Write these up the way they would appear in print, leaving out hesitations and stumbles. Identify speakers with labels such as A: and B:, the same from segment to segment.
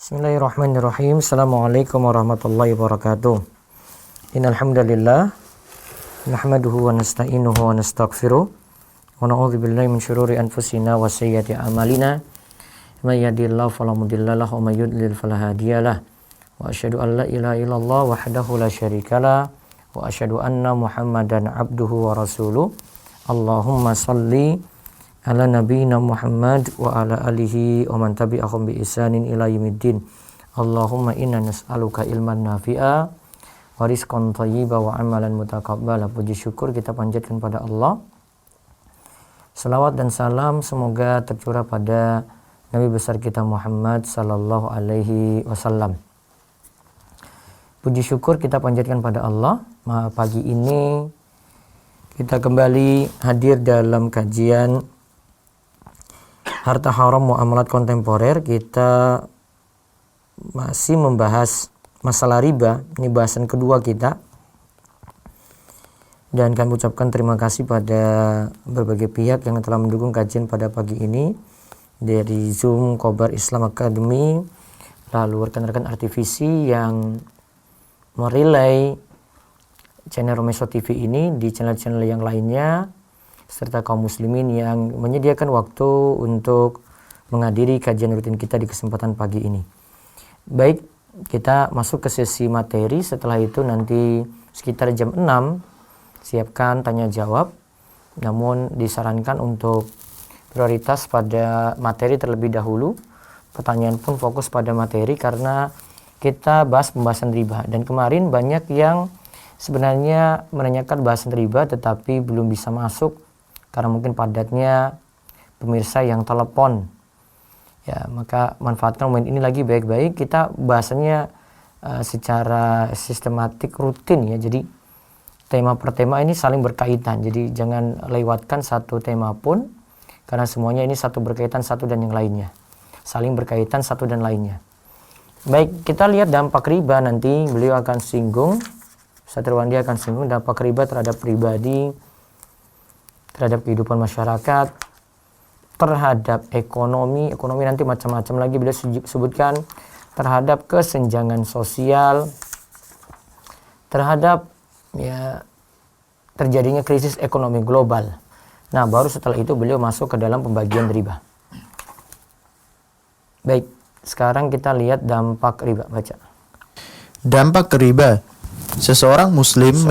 A: Bismillahirrahmanirrahim. Assalamualaikum warahmatullahi wabarakatuh. Innal hamdalillah nahmaduhu wa nasta'inuhu wa nastaghfiruh wa na'udzu billahi min syururi anfusina wa sayyiati a'malina. May yahdihillahu fala mudilla lahu wa may yudlil fala hadiyalah. Wa asyhadu an la ilaha illallah wahdahu la syarikalah wa asyhadu anna Muhammadan abduhu wa rasuluh. Allahumma shalli ala nabiyina Muhammad wa ala alihi wa man tabi'ahum bi ihsanin ila yaumiddin. Allahumma inna nas'aluka ilman nafi'a wa rizqan thayyiba wa amalan mutaqabbala. Puji syukur kita panjatkan pada Allah. Salawat dan salam semoga tercurah pada Nabi besar kita Muhammad sallallahu alaihi wasallam. Puji syukur kita panjatkan pada Allah. Pagi ini kita kembali hadir dalam kajian Harta Haram Muamalat Kontemporer. Kita masih membahas masalah riba. Ini bahasan kedua kita. Dan kami ucapkan terima kasih pada berbagai pihak yang telah mendukung kajian pada pagi ini. Dari Zoom Khobar Islam Academy, lalu rekan-rekan RTVC yang merelay channel Romeso TV ini di channel-channel yang lainnya, serta kaum muslimin yang menyediakan waktu untuk menghadiri kajian rutin kita di kesempatan pagi ini. Baik, kita masuk ke sesi materi. Setelah itu nanti sekitar jam 6 siapkan tanya jawab. Namun disarankan untuk prioritas pada materi terlebih dahulu. Pertanyaan pun fokus pada materi karena kita bahas pembahasan riba. Dan kemarin banyak yang sebenarnya menanyakan bahasan riba tetapi belum bisa masuk karena mungkin padatnya pemirsa yang telepon. Ya, maka manfaatkan momen ini lagi baik-baik. Kita bahasanya secara sistematik rutin ya. Jadi tema per tema ini saling berkaitan. Jadi jangan lewatkan satu tema pun karena semuanya ini satu berkaitan satu dan yang lainnya. Saling berkaitan satu dan lainnya. Baik, kita lihat dampak riba nanti beliau akan singgung. Ustaz Irwandi akan singgung dampak riba terhadap pribadi, terhadap kehidupan masyarakat, terhadap ekonomi nanti macam-macam lagi beliau sebutkan, terhadap kesenjangan sosial, terhadap ya terjadinya krisis ekonomi global. Nah, baru setelah itu beliau masuk ke dalam pembagian riba. Baik, sekarang kita lihat dampak riba. Baca.
B: Dampak riba. Seorang muslim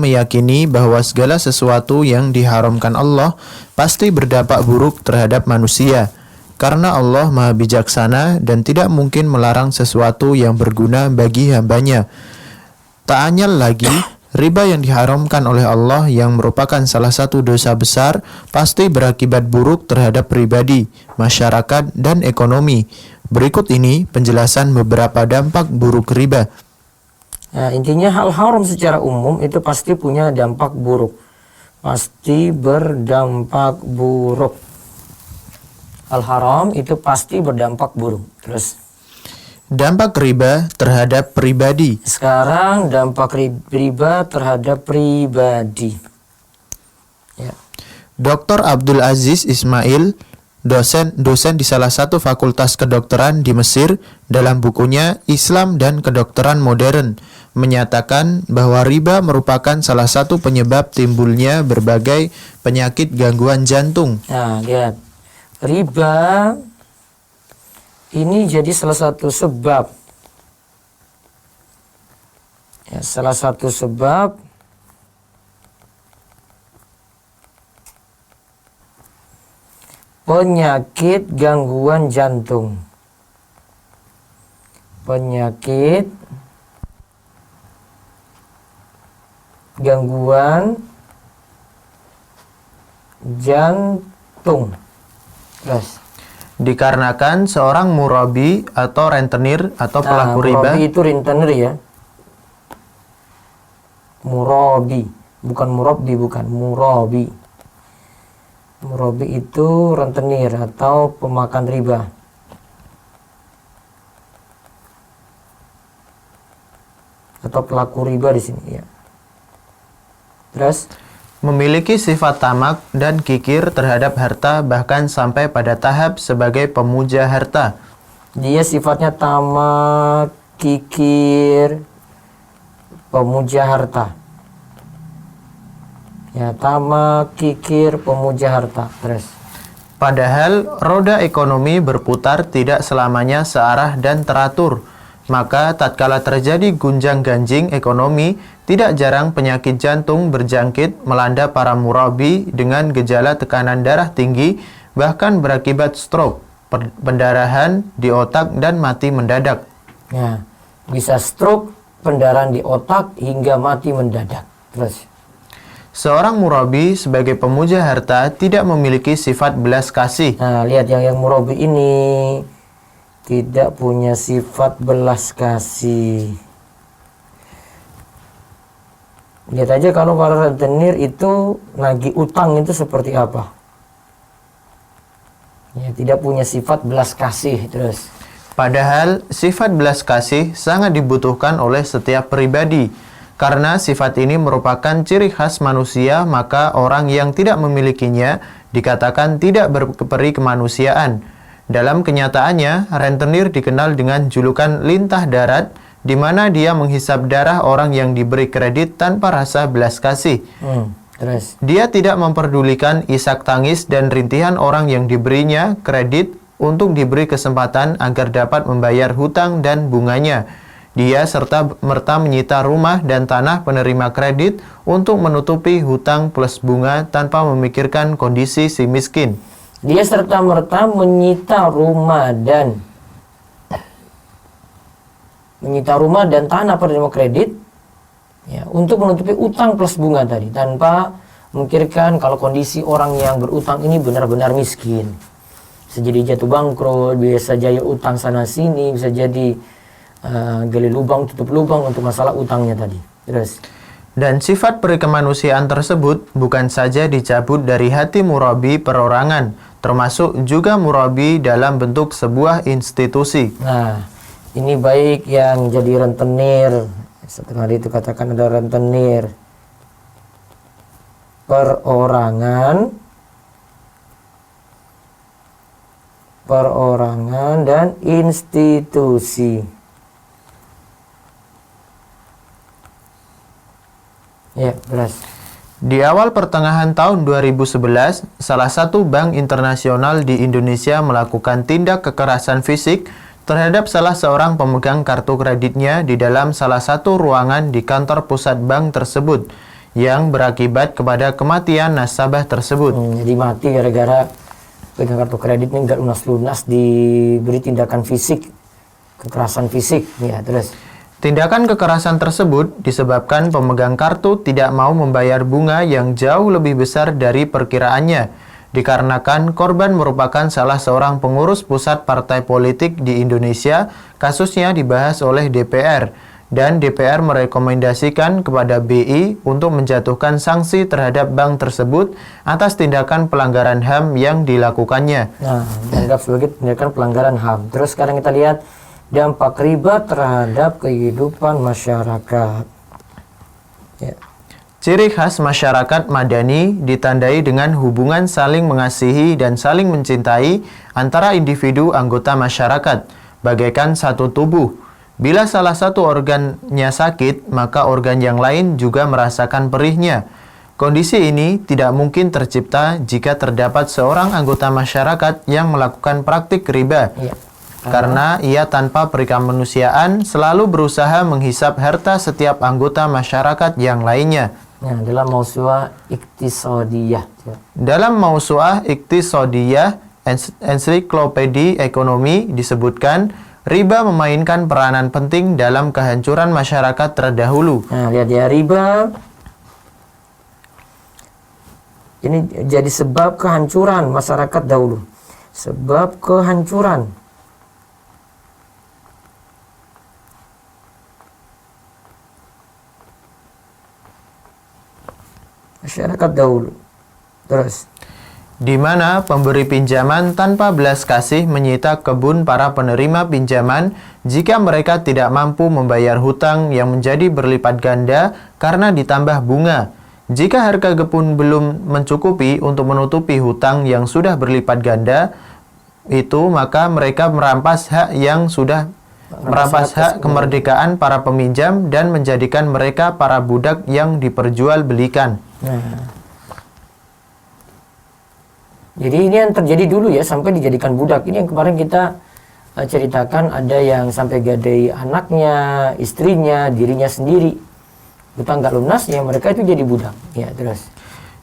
B: meyakini bahwa segala sesuatu yang diharamkan Allah pasti berdampak buruk terhadap manusia. Karena Allah Maha Bijaksana dan tidak mungkin melarang sesuatu yang berguna bagi hambanya. Tak anyal lagi, riba yang diharamkan oleh Allah yang merupakan salah satu dosa besar pasti berakibat buruk terhadap pribadi, masyarakat, dan ekonomi. Berikut ini penjelasan beberapa dampak buruk riba.
A: Nah, intinya hal haram secara umum itu pasti punya dampak buruk. Pasti berdampak buruk. Hal haram itu pasti berdampak buruk. Terus
B: dampak riba terhadap pribadi.
A: Sekarang dampak riba terhadap pribadi. Ya.
B: Dr. Abdul Aziz Ismail, dosen di salah satu fakultas kedokteran di Mesir, dalam bukunya Islam dan Kedokteran Modern, menyatakan bahwa riba merupakan salah satu penyebab timbulnya berbagai penyakit gangguan jantung.
A: Nah, lihat. Riba ini jadi salah satu sebab. Ya, salah satu sebab penyakit gangguan jantung. Penyakit gangguan jantung. Yes.
B: Dikarenakan seorang murabi atau rentenir atau pelaku riba.
A: Murabi itu rentenir ya. Murabi, bukan murabbi, bukan murabi. Murabi itu rentenir atau pemakan riba. Atau pelaku riba di sini ya. Terus
B: memiliki sifat tamak dan kikir terhadap harta bahkan sampai pada tahap sebagai pemuja harta.
A: Dia sifatnya tamak, kikir, pemuja harta. Ya, tamak, kikir, pemuja harta. Terus.
B: Padahal roda ekonomi berputar tidak selamanya searah dan teratur. Maka tatkala terjadi gunjang-ganjing ekonomi, tidak jarang penyakit jantung berjangkit melanda para murabi dengan gejala tekanan darah tinggi, bahkan berakibat stroke, pendarahan di otak dan mati mendadak.
A: Ya, bisa stroke, pendarahan di otak hingga mati mendadak. Terus.
B: Seorang murabi sebagai pemuja harta tidak memiliki sifat belas kasih.
A: Nah, lihat yang murabi ini tidak punya sifat belas kasih. Lihat aja kalau para rentenir itu nagih utang itu seperti apa. Ya, tidak punya sifat belas kasih. Terus.
B: Padahal sifat belas kasih sangat dibutuhkan oleh setiap pribadi. Karena sifat ini merupakan ciri khas manusia, maka orang yang tidak memilikinya dikatakan tidak berperi kemanusiaan. Dalam kenyataannya, rentenir dikenal dengan julukan lintah darat, di mana dia menghisap darah orang yang diberi kredit tanpa rasa belas kasih.
A: Terus.
B: Dia tidak memperdulikan isak tangis dan rintihan orang yang diberinya kredit untuk diberi kesempatan agar dapat membayar hutang dan bunganya. Dia serta-merta menyita rumah dan tanah penerima kredit untuk menutupi hutang plus bunga tanpa memikirkan kondisi si miskin.
A: Dia serta-merta menyita rumah dan tanah penerima kredit, ya, untuk menutupi utang plus bunga tadi, tanpa memikirkan kalau kondisi orang yang berutang ini benar-benar miskin. Bisa jadi jatuh bangkrut, bisa jadi utang sana sini, bisa jadi gali lubang tutup lubang untuk masalah utangnya tadi. Terus.
B: Dan sifat perikemanusiaan tersebut bukan saja dicabut dari hati murabi perorangan, termasuk juga murabi dalam bentuk sebuah institusi.
A: Nah, ini baik yang jadi rentenir. Setelah itu katakan ada rentenir perorangan dan institusi. Ya, beras.
B: Di awal pertengahan tahun 2011, salah satu bank internasional di Indonesia melakukan tindak kekerasan fisik terhadap salah seorang pemegang kartu kreditnya di dalam salah satu ruangan di kantor pusat bank tersebut, yang berakibat kepada kematian nasabah tersebut.
A: Jadi mati gara-gara pegang kartu kreditnya nggak lunas-lunas, diberi tindakan fisik, kekerasan fisik. Ya, terus.
B: Tindakan kekerasan tersebut disebabkan pemegang kartu tidak mau membayar bunga yang jauh lebih besar dari perkiraannya, dikarenakan korban merupakan salah seorang pengurus pusat partai politik di Indonesia. Kasusnya dibahas oleh DPR, dan DPR merekomendasikan kepada BI untuk menjatuhkan sanksi terhadap bank tersebut atas tindakan pelanggaran HAM yang dilakukannya.
A: Nah, dianggap sebagai tindakan pelanggaran HAM. Terus sekarang kita lihat dampak riba terhadap kehidupan masyarakat. Ya.
B: Ciri khas masyarakat madani ditandai dengan hubungan saling mengasihi dan saling mencintai antara individu anggota masyarakat, bagaikan satu tubuh. Bila salah satu organnya sakit, maka organ yang lain juga merasakan perihnya. Kondisi ini tidak mungkin tercipta jika terdapat seorang anggota masyarakat yang melakukan praktik riba.
A: Ya.
B: Karena ia tanpa perikemanusiaan selalu berusaha menghisap harta setiap anggota masyarakat yang lainnya.
A: Nah, dalam mausu'ah iktisadiyah.
B: Dalam mausu'ah iktisadiyah, ensiklopedia ekonomi, disebutkan riba memainkan peranan penting dalam kehancuran masyarakat terdahulu.
A: Nah, lihat ya, riba ini jadi sebab kehancuran masyarakat dahulu. Sebab kehancuran. Masyarakat dahulu. Terus.
B: Di mana pemberi pinjaman tanpa belas kasih menyita kebun para penerima pinjaman jika mereka tidak mampu membayar hutang yang menjadi berlipat ganda karena ditambah bunga. Jika harga kebun belum mencukupi untuk menutupi hutang yang sudah berlipat ganda, itu, maka mereka merampas hak kemerdekaan para peminjam dan menjadikan mereka para budak yang diperjualbelikan.
A: Nah, jadi ini yang terjadi dulu ya, sampai dijadikan budak. Ini yang kemarin kita ceritakan, ada yang sampai gadai anaknya, istrinya, dirinya sendiri. Utang nggak lunas ya, mereka itu jadi budak. Ya, terus.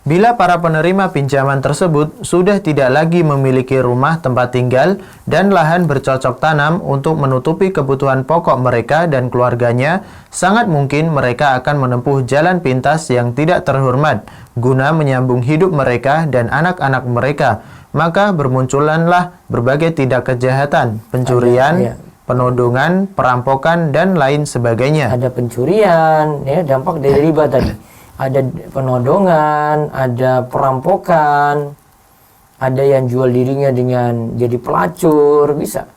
B: Bila para penerima pinjaman tersebut sudah tidak lagi memiliki rumah tempat tinggal dan lahan bercocok tanam untuk menutupi kebutuhan pokok mereka dan keluarganya, sangat mungkin mereka akan menempuh jalan pintas yang tidak terhormat guna menyambung hidup mereka dan anak-anak mereka. Maka bermunculanlah berbagai tindak kejahatan, pencurian, penodongan, perampokan, dan lain sebagainya.
A: Ada pencurian, ya, dampak dari riba tadi. Ada penodongan, ada perampokan, ada yang jual dirinya dengan jadi pelacur, bisa.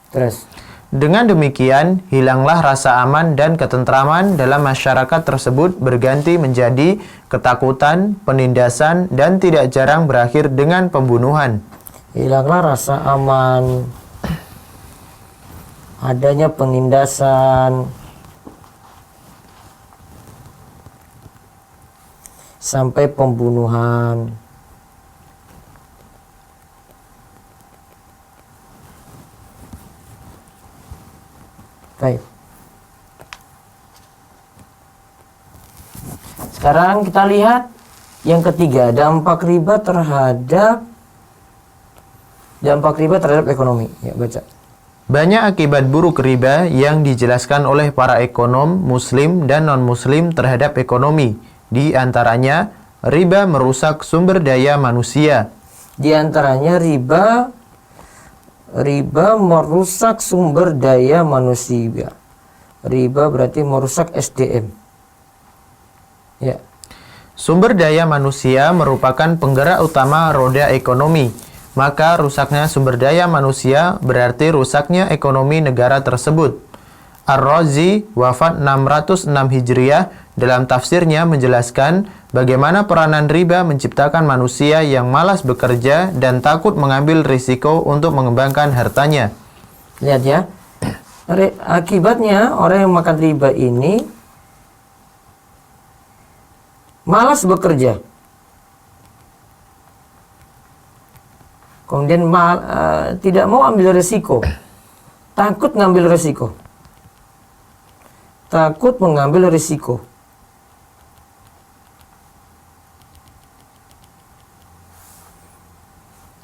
A: Terus,
B: dengan demikian, hilanglah rasa aman dan ketentraman dalam masyarakat tersebut berganti menjadi ketakutan, penindasan, dan tidak jarang berakhir dengan pembunuhan.
A: Hilanglah rasa aman, adanya penindasan, sampai pembunuhan. Baik. Sekarang kita lihat yang ketiga, dampak riba terhadap ekonomi. Ya, baca.
B: Banyak akibat buruk riba yang dijelaskan oleh para ekonom muslim dan non-muslim terhadap ekonomi. Di antaranya, riba merusak sumber daya manusia.
A: Di antaranya riba merusak sumber daya manusia. Riba berarti merusak SDM. Ya.
B: Sumber daya manusia merupakan penggerak utama roda ekonomi. Maka rusaknya sumber daya manusia berarti rusaknya ekonomi negara tersebut. Ar-Razi wafat 606 Hijriah dalam tafsirnya menjelaskan bagaimana peranan riba menciptakan manusia yang malas bekerja dan takut mengambil risiko untuk mengembangkan hartanya.
A: Lihat ya, akibatnya orang yang makan riba ini malas bekerja. Kemudian tidak mau ambil risiko, takut ngambil risiko. Takut mengambil risiko.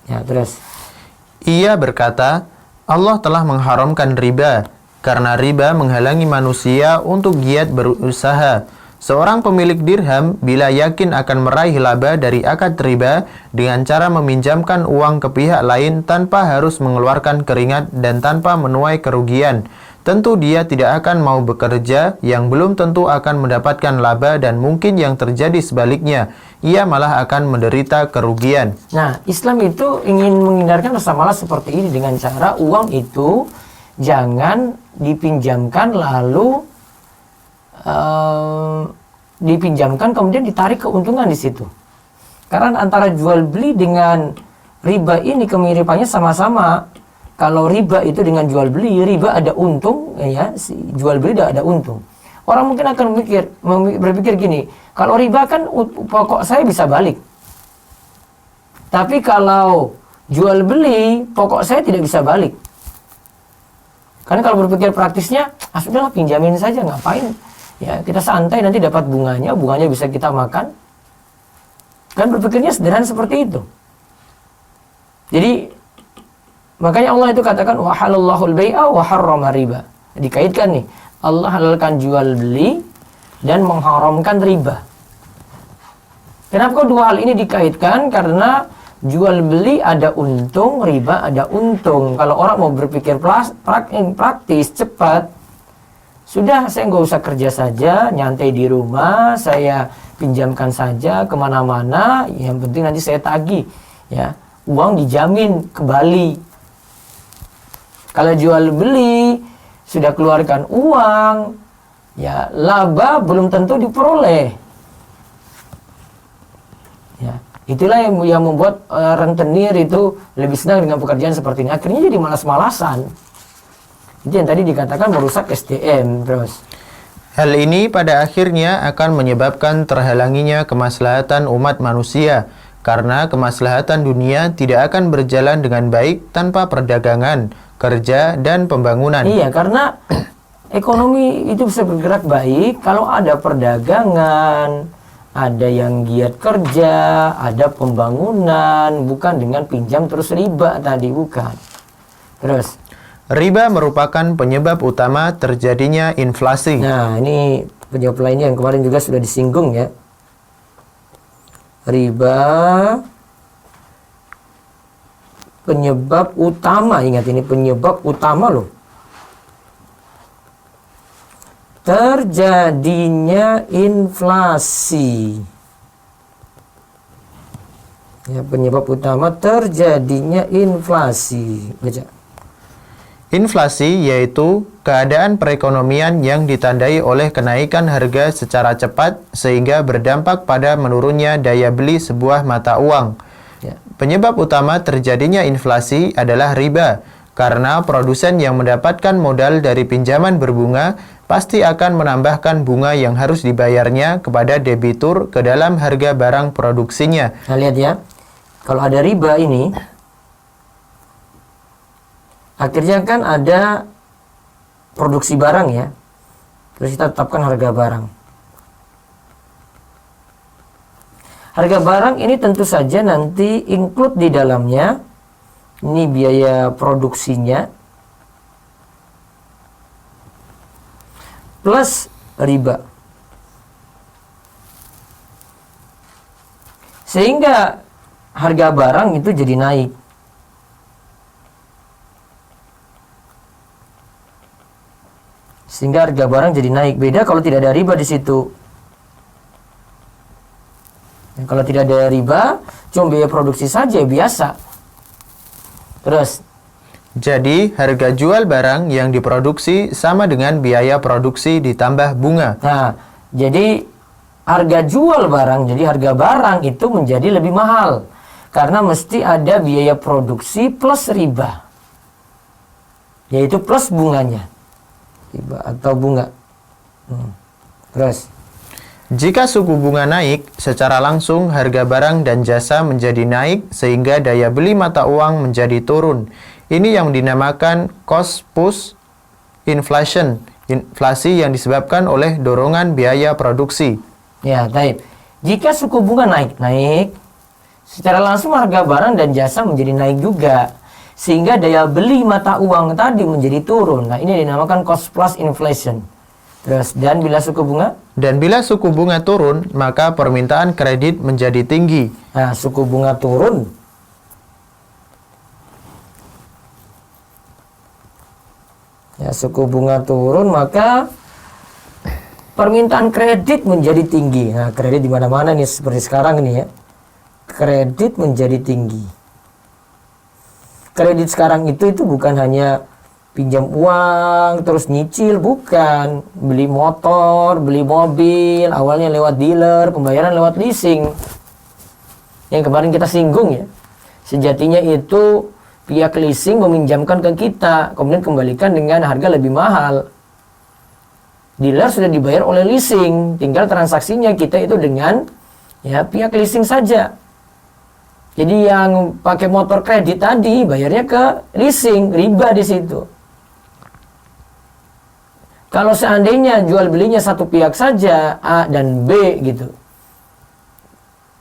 A: Ya, terus.
B: Ia berkata, Allah telah mengharamkan riba, karena riba menghalangi manusia untuk giat berusaha. Seorang pemilik dirham bila yakin akan meraih laba dari akad riba dengan cara meminjamkan uang ke pihak lain tanpa harus mengeluarkan keringat dan tanpa menuai kerugian, tentu dia tidak akan mau bekerja, yang belum tentu akan mendapatkan laba, dan mungkin yang terjadi sebaliknya, ia malah akan menderita kerugian.
A: Nah, Islam itu ingin menghindarkan rasa malas seperti ini dengan cara uang itu jangan dipinjamkan lalu dipinjamkan kemudian ditarik keuntungan di situ. Karena antara jual beli dengan riba ini kemiripannya sama-sama. Kalau riba itu dengan jual beli, riba ada untung, ya, si jual beli ada untung. Orang mungkin akan berpikir gini, kalau riba kan pokok saya bisa balik. Tapi kalau jual beli, pokok saya tidak bisa balik. Karena kalau berpikir praktisnya, sudahlah pinjamin saja, ngapain? Ya, kita santai nanti dapat bunganya bisa kita makan. Kan berpikirnya sederhana seperti itu. Jadi makanya Allah itu katakan wa halallahul bai'a wa harrama riba. Dikaitkan nih, Allah halalkan jual beli dan mengharamkan riba. Kenapa dua hal ini dikaitkan? Karena jual beli ada untung, riba ada untung. Kalau orang mau berpikir praktis, cepat, sudah saya nggak usah kerja saja, nyantai di rumah, saya pinjamkan saja kemana-mana, yang penting nanti saya tagih, ya, uang dijamin kembali. Kalau jual beli sudah keluarkan uang, ya laba belum tentu diperoleh. Ya, Itulah yang membuat rentenir itu lebih senang dengan pekerjaan seperti ini. Akhirnya jadi malas-malasan. Itu yang tadi dikatakan merusak SDM terus.
B: Hal ini pada akhirnya akan menyebabkan terhalanginya kemaslahatan umat manusia, karena kemaslahatan dunia tidak akan berjalan dengan baik tanpa perdagangan, kerja, dan pembangunan.
A: Iya, karena ekonomi itu bisa bergerak baik kalau ada perdagangan, ada yang giat kerja, ada pembangunan, bukan dengan pinjam terus riba tadi, bukan. Terus
B: Riba merupakan penyebab utama terjadinya inflasi.
A: nah, ini penyebab lainnya yang kemarin juga sudah disinggung ya. Riba penyebab utama, ingat ini penyebab utama loh. Terjadinya inflasi. Ya, penyebab utama terjadinya inflasi. Baca.
B: Inflasi yaitu keadaan perekonomian yang ditandai oleh kenaikan harga secara cepat sehingga berdampak pada menurunnya daya beli sebuah mata uang.
A: Ya.
B: Penyebab utama terjadinya inflasi adalah riba, karena produsen yang mendapatkan modal dari pinjaman berbunga pasti akan menambahkan bunga yang harus dibayarnya kepada debitur ke dalam harga barang produksinya.
A: Nah, lihat ya. Kalau ada riba ini, akhirnya kan ada produksi barang ya. Terus kita tetapkan harga barang. Harga barang ini tentu saja nanti include di dalamnya ini biaya produksinya plus riba. Sehingga harga barang itu jadi naik. Sehingga harga barang jadi naik. Beda kalau tidak ada riba di situ. Dan kalau tidak ada riba, cuma biaya produksi saja biasa. Terus,
B: Jadi, harga jual barang yang diproduksi sama dengan biaya produksi ditambah bunga.
A: nah, jadi harga jual barang, jadi harga barang itu menjadi lebih mahal. Karena mesti ada biaya produksi plus riba. Yaitu plus bunganya. Riba atau bunga. Terus,
B: Jika suku bunga naik, secara langsung harga barang dan jasa menjadi naik sehingga daya beli mata uang menjadi turun. Ini yang dinamakan cost push inflation, inflasi yang disebabkan oleh dorongan biaya produksi.
A: ya, baik. Jika suku bunga naik, secara langsung harga barang dan jasa menjadi naik juga. Sehingga daya beli mata uang tadi menjadi turun. Nah, ini dinamakan cost plus inflation. Terus, dan bila suku bunga?
B: Dan bila suku bunga turun, maka permintaan kredit menjadi tinggi.
A: Nah, suku bunga turun. Ya, suku bunga turun, maka permintaan kredit menjadi tinggi. Nah, kredit di mana-mana nih seperti sekarang ini ya. Kredit menjadi tinggi. Kredit sekarang itu bukan hanya pinjam uang terus nyicil, bukan. Beli motor, beli mobil, awalnya lewat dealer, pembayaran lewat leasing. Yang kemarin kita singgung ya. Sejatinya itu pihak leasing meminjamkan ke kita, kemudian kembalikan dengan harga lebih mahal. Dealer sudah dibayar oleh leasing, tinggal transaksinya kita itu dengan ya pihak leasing saja. Jadi yang pakai motor kredit tadi bayarnya ke leasing, riba di situ. Kalau seandainya jual belinya satu pihak saja, A dan B gitu.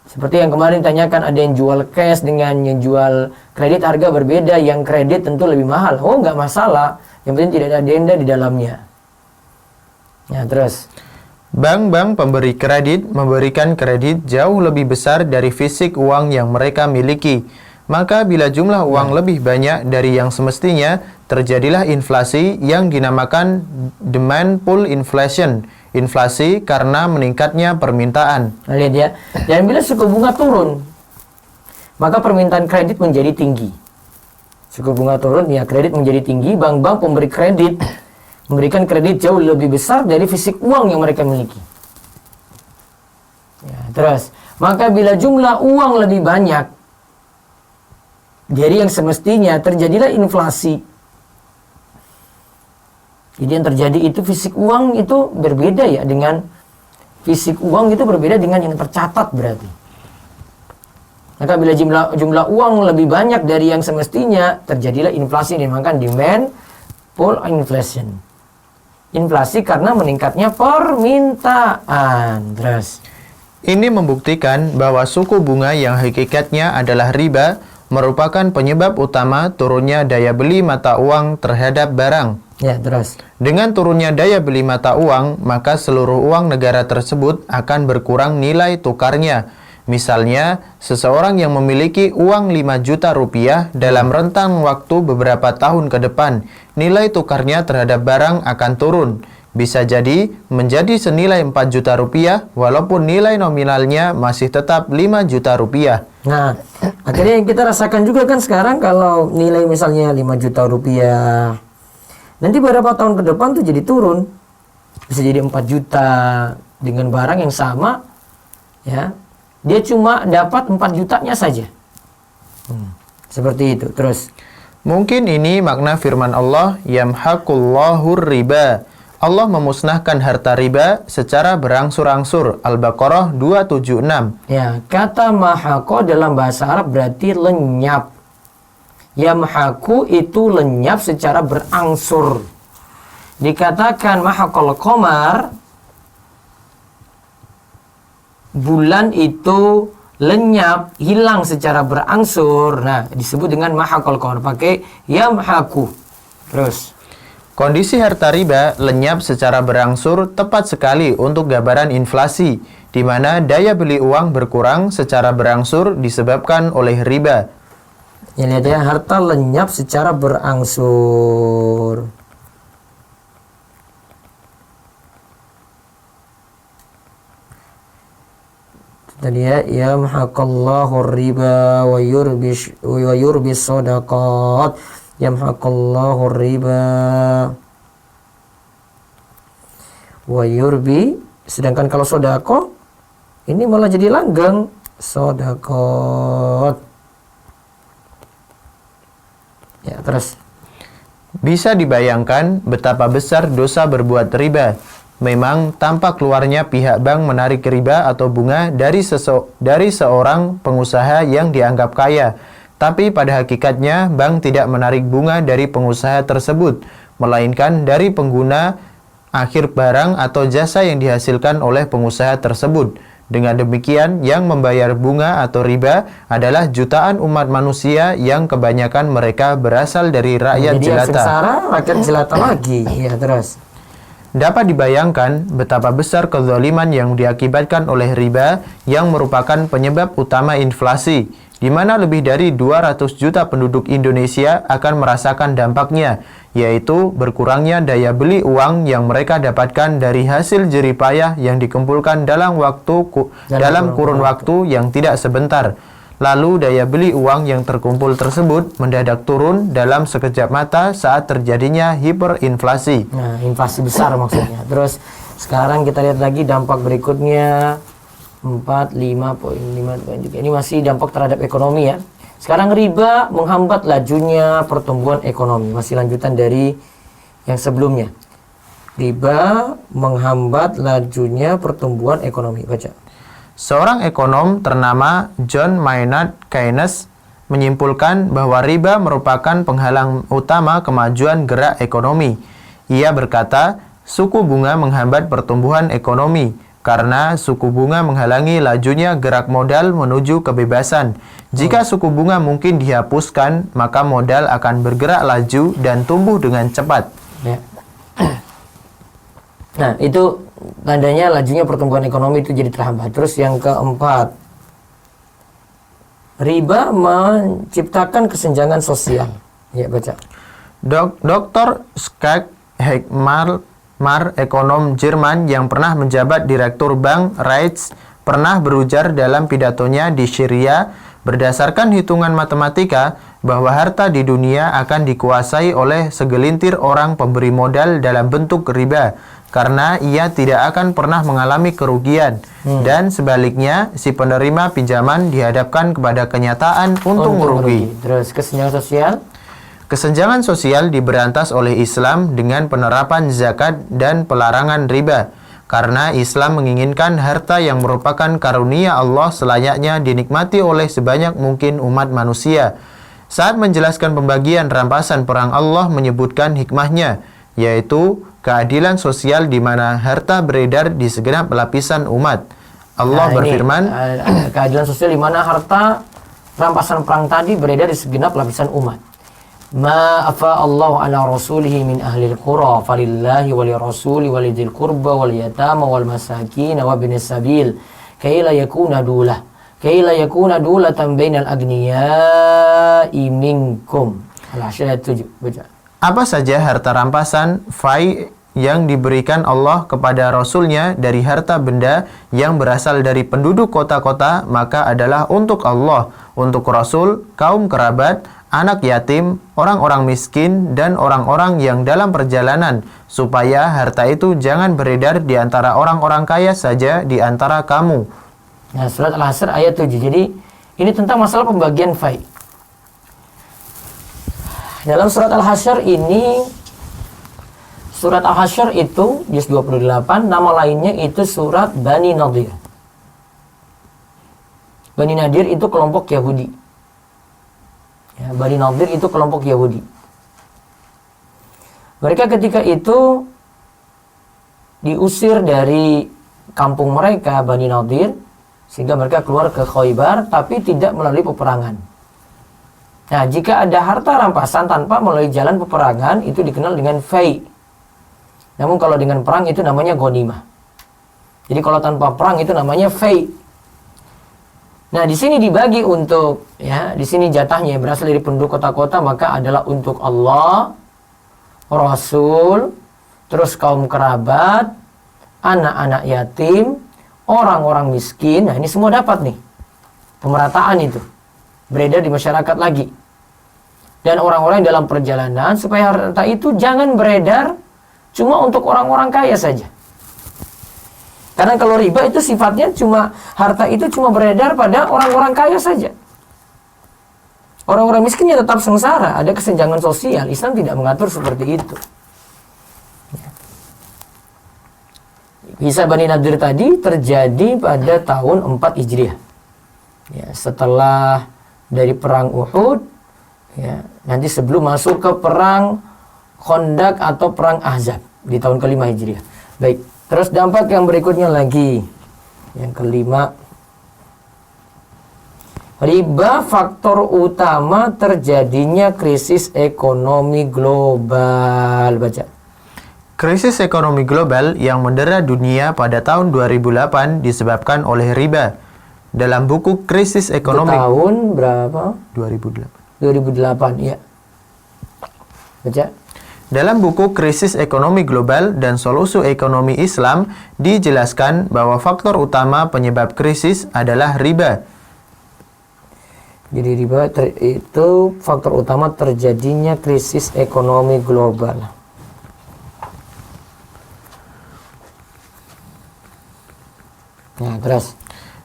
A: Seperti yang kemarin tanyakan, ada yang jual cash dengan yang jual kredit, harga berbeda, yang kredit tentu lebih mahal. Oh, nggak masalah, yang penting tidak ada denda di dalamnya. Ya, terus.
B: Bank-bank pemberi kredit memberikan kredit jauh lebih besar dari fisik uang yang mereka miliki. Maka bila jumlah uang lebih banyak dari yang semestinya, terjadilah inflasi yang dinamakan demand pull inflation. Inflasi karena meningkatnya permintaan.
A: Nah, lihat ya. Dan bila suku bunga turun, maka permintaan kredit menjadi tinggi. Suku bunga turun, ya kredit menjadi tinggi. Bank-bank pemberi kredit memberikan kredit jauh lebih besar dari fisik uang yang mereka miliki. Ya, terus, maka bila jumlah uang lebih banyak dari yang semestinya, terjadilah inflasi. Jadi yang terjadi itu fisik uang itu berbeda ya dengan fisik uang itu berbeda dengan yang tercatat berarti. Maka bila jumlah uang lebih banyak dari yang semestinya, terjadilah inflasi yang dinamakan demand pull inflation. Inflasi karena meningkatnya permintaan. Terus,
B: Ini membuktikan bahwa suku bunga yang hakikatnya adalah riba merupakan penyebab utama turunnya daya beli mata uang terhadap barang.
A: ya terus.
B: Dengan turunnya daya beli mata uang, maka seluruh uang negara tersebut akan berkurang nilai tukarnya. Misalnya, seseorang yang memiliki uang 5 juta rupiah dalam rentang waktu beberapa tahun ke depan, nilai tukarnya terhadap barang akan turun. Bisa jadi menjadi senilai 4 juta rupiah, walaupun nilai nominalnya masih tetap 5 juta rupiah.
A: Nah, akhirnya yang kita rasakan juga kan sekarang kalau nilai misalnya 5 juta rupiah, nanti beberapa tahun ke depan tuh jadi turun. Bisa jadi 4 juta dengan barang yang sama, ya. Dia cuma dapat 4 jutanya saja. Seperti itu. Terus,
B: Mungkin ini makna firman Allah, yamhaqullahu riba. Allah memusnahkan harta riba secara berangsur-angsur. Al-Baqarah 276.
A: ya, kata mahako dalam bahasa Arab berarti lenyap. Yamhaku itu lenyap secara berangsur. Dikatakan mahakol qamar, bulan itu lenyap, hilang secara berangsur. Nah, disebut dengan mahakol qamar, pakai yamhaku. Terus,
B: Kondisi harta riba lenyap secara berangsur tepat sekali untuk gambaran inflasi, di mana daya beli uang berkurang secara berangsur disebabkan oleh riba.
A: ya lihat ya, harta lenyap secara berangsur. Tadi ya, yamhaqallahu riba wa yurbis shadaqat. Yamhaqallahu riba wa yurbi. Sedangkan kalau sodako, ini malah jadi langgeng. Sodakot. Ya, terus.
B: Bisa dibayangkan betapa besar dosa berbuat riba. Memang tampak keluarnya pihak bank menarik riba atau bunga dari seorang pengusaha yang dianggap kaya. Tapi pada hakikatnya bank tidak menarik bunga dari pengusaha tersebut, melainkan dari pengguna akhir barang atau jasa yang dihasilkan oleh pengusaha tersebut. Dengan demikian, yang membayar bunga atau riba adalah jutaan umat manusia yang kebanyakan mereka berasal dari rakyat
A: Jadi
B: jelata.
A: sengsara, rakyat jelata lagi. Ya, terus.
B: Dapat dibayangkan betapa besar kezaliman yang diakibatkan oleh riba yang merupakan penyebab utama inflasi, di mana lebih dari 200 juta penduduk Indonesia akan merasakan dampaknya, yaitu berkurangnya daya beli uang yang mereka dapatkan dari hasil jerih payah yang dikumpulkan dalam kurun waktu yang tidak sebentar. Lalu daya beli uang yang terkumpul tersebut mendadak turun dalam sekejap mata saat terjadinya hiperinflasi.
A: Nah, inflasi besar maksudnya. Terus sekarang kita lihat lagi dampak berikutnya 45.5 juga. Ini masih dampak terhadap ekonomi ya. Sekarang riba menghambat lajunya pertumbuhan ekonomi. Masih lanjutan dari yang sebelumnya. Riba menghambat lajunya pertumbuhan ekonomi. Baca.
B: Seorang ekonom ternama John Maynard Keynes menyimpulkan bahwa riba merupakan penghalang utama kemajuan gerak ekonomi. Ia berkata, suku bunga menghambat pertumbuhan ekonomi karena suku bunga menghalangi lajunya gerak modal menuju kebebasan. Jika suku bunga mungkin dihapuskan, maka modal akan bergerak laju dan tumbuh dengan cepat.
A: Ya. Nah, itu tandanya lajunya pertumbuhan ekonomi itu jadi terhambat. Terus yang keempat, riba menciptakan kesenjangan sosial. Ya, baca.
B: Dr. Skak Hekmar, ekonom Jerman yang pernah menjabat direktur Bank Reitz, pernah berujar dalam pidatonya di Syria, berdasarkan hitungan matematika, bahwa harta di dunia akan dikuasai oleh segelintir orang pemberi modal dalam bentuk riba. karena ia tidak akan pernah mengalami kerugian. Dan sebaliknya, si penerima pinjaman dihadapkan kepada kenyataan untung rugi.
A: Terus kesenjangan sosial?
B: Kesenjangan sosial diberantas oleh Islam dengan penerapan zakat dan pelarangan riba. Karena Islam menginginkan harta yang merupakan karunia Allah selayaknya dinikmati oleh sebanyak mungkin umat manusia. Saat menjelaskan pembagian rampasan perang, Allah menyebutkan hikmahnya, yaitu keadilan sosial di mana harta beredar di segenap lapisan umat. Allah berfirman,
A: keadilan sosial di mana harta rampasan perang tadi beredar di segenap lapisan umat. Ma afa Allah ala rasulihi min ahli al-qura falillahi wali rasuli walidil qurba wal yatama wal masakin wa binis sabil kay la yakuna dulatan bainal agniya'i minkum. Al-Hasyr ayat 7. Baca.
B: apa saja harta rampasan fai yang diberikan Allah kepada Rasulnya dari harta benda yang berasal dari penduduk kota-kota, maka adalah untuk Allah, untuk Rasul, kaum kerabat, anak yatim, orang-orang miskin, dan orang-orang yang dalam perjalanan, supaya harta itu jangan beredar di antara orang-orang kaya saja di antara kamu.
A: Nah, surat Al-Hasyr ayat 7. Jadi, ini tentang masalah pembagian fai. Dalam surat Al-Hasyr ini, surat Al-Hasyr itu, juz 28, nama lainnya itu surat Bani Nadir. Bani Nadir itu kelompok Yahudi. Ya, Bani Nadir itu kelompok Yahudi. Mereka ketika itu diusir dari kampung mereka, Bani Nadir, sehingga mereka keluar ke Khaybar, tapi tidak melalui peperangan. Nah, jika ada harta rampasan tanpa melalui jalan peperangan, itu dikenal dengan fai. Namun kalau dengan perang itu namanya ghanimah. Jadi kalau tanpa perang itu namanya fai. Nah, di sini dibagi untuk, ya, di sini jatahnya berasal dari penduduk kota-kota, maka adalah untuk Allah, Rasul, terus kaum kerabat, anak-anak yatim, orang-orang miskin. Nah, ini semua dapat nih. Pemerataan itu beredar di masyarakat lagi. Dan orang-orang yang dalam perjalanan, supaya harta itu jangan beredar cuma untuk orang-orang kaya saja. Karena kalau riba itu sifatnya cuma, harta itu cuma beredar pada orang-orang kaya saja. Orang-orang miskinnya tetap sengsara, ada kesenjangan sosial. Islam tidak mengatur seperti itu. Kisah Bani Nadir tadi terjadi pada tahun 4 Hijriah. Ya, setelah dari perang Uhud, ya, nanti sebelum masuk ke perang Khandaq atau perang Ahzab di tahun ke-5 Hijriah. Baik. Terus dampak yang berikutnya lagi, yang kelima, riba faktor utama terjadinya krisis ekonomi global. Baca.
B: Krisis ekonomi global yang mendera dunia pada tahun 2008 disebabkan oleh riba. Dalam buku Krisis Ekonomi
A: tahun berapa?
B: 2008.
A: 2008, ya. Baca.
B: Dalam buku Krisis Ekonomi Global dan Solusi Ekonomi Islam dijelaskan bahwa faktor utama penyebab krisis adalah riba.
A: Jadi riba itu faktor utama terjadinya krisis ekonomi global. Nah, terus.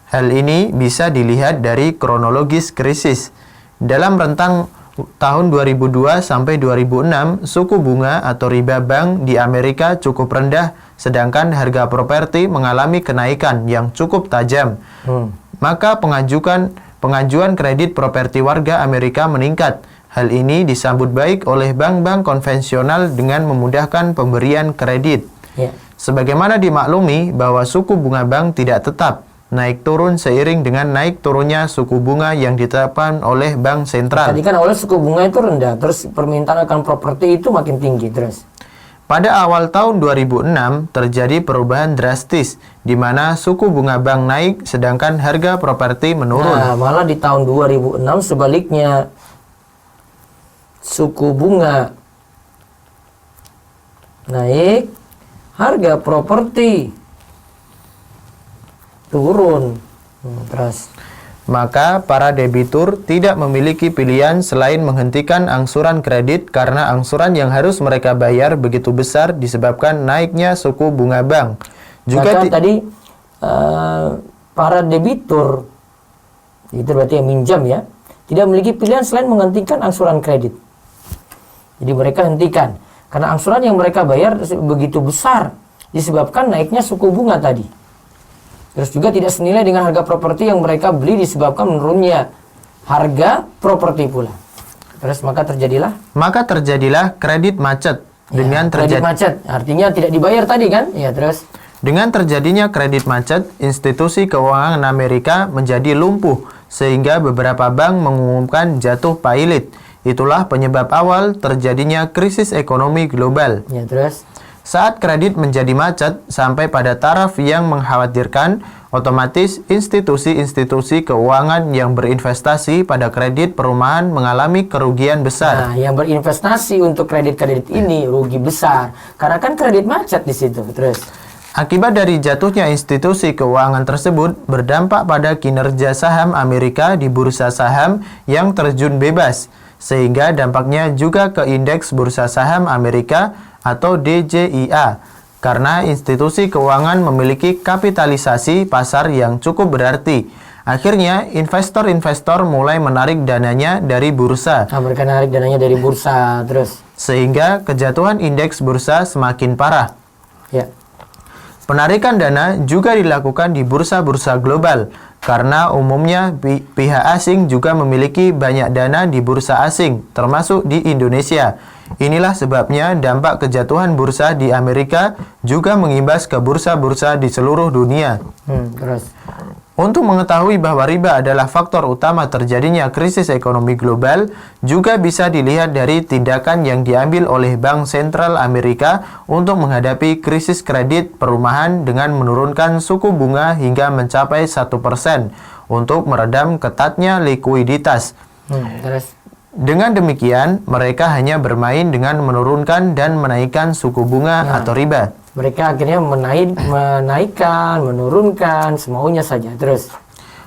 B: Hal ini bisa dilihat dari kronologis krisis. Dalam rentang tahun 2002 sampai 2006, suku bunga atau riba bank di Amerika cukup rendah, sedangkan harga properti mengalami kenaikan yang cukup tajam. Maka pengajuan kredit properti warga Amerika meningkat. Hal ini disambut baik oleh bank-bank konvensional dengan memudahkan pemberian kredit. Sebagaimana dimaklumi bahwa suku bunga bank tidak tetap, naik turun seiring dengan naik turunnya suku bunga yang ditetapkan oleh bank sentral.
A: Tadi kan awalnya suku bunga itu rendah, terus permintaan akan properti itu makin tinggi terus.
B: Pada awal tahun 2006 terjadi perubahan drastis di mana suku bunga bank naik sedangkan harga properti menurun.
A: Nah, malah di tahun 2006 sebaliknya, suku bunga naik, harga properti turun. Terus
B: Maka para debitur tidak memiliki pilihan selain menghentikan angsuran kredit karena angsuran yang harus mereka bayar begitu besar disebabkan naiknya suku bunga bank.
A: Maka tadi para debitur, itu berarti yang minjam ya, tidak memiliki pilihan selain menghentikan angsuran kredit. Jadi mereka hentikan karena angsuran yang mereka bayar begitu besar disebabkan naiknya suku bunga tadi. Terus juga tidak senilai dengan harga properti yang mereka beli disebabkan menurunnya harga properti pula. Terus maka terjadilah kredit macet. Kredit macet artinya tidak dibayar tadi kan? Ya, terus
B: dengan terjadinya kredit macet, institusi keuangan Amerika menjadi lumpuh sehingga beberapa bank mengumumkan jatuh pailit. Itulah penyebab awal terjadinya krisis ekonomi global.
A: Ya, terus
B: saat kredit menjadi macet sampai pada taraf yang mengkhawatirkan, otomatis institusi-institusi keuangan yang berinvestasi pada kredit perumahan mengalami kerugian besar.
A: Nah, yang berinvestasi untuk kredit-kredit ini rugi besar karena kan kredit macet di situ. Terus
B: akibat dari jatuhnya institusi keuangan tersebut berdampak pada kinerja saham Amerika di bursa saham yang terjun bebas, sehingga dampaknya juga ke indeks bursa saham Amerika atau DJIA, karena institusi keuangan memiliki kapitalisasi pasar yang cukup berarti. Akhirnya, investor-investor mulai menarik dananya dari bursa.
A: Mereka menarik dananya dari bursa, terus
B: sehingga kejatuhan indeks bursa semakin parah.
A: Ya.
B: Penarikan dana juga dilakukan di bursa-bursa global, karena umumnya pihak asing juga memiliki banyak dana di bursa asing, termasuk di Indonesia. Inilah sebabnya dampak kejatuhan bursa di Amerika juga mengimbas ke bursa-bursa di seluruh dunia.
A: Terus
B: untuk mengetahui bahwa riba adalah faktor utama terjadinya krisis ekonomi global, juga bisa dilihat dari tindakan yang diambil oleh Bank Sentral Amerika untuk menghadapi krisis kredit perumahan dengan menurunkan suku bunga hingga mencapai 1% untuk meredam ketatnya likuiditas. Terus dengan demikian, mereka hanya bermain dengan menurunkan dan menaikkan suku bunga atau riba.
A: Mereka akhirnya menaikkan, menurunkan, semaunya saja. Terus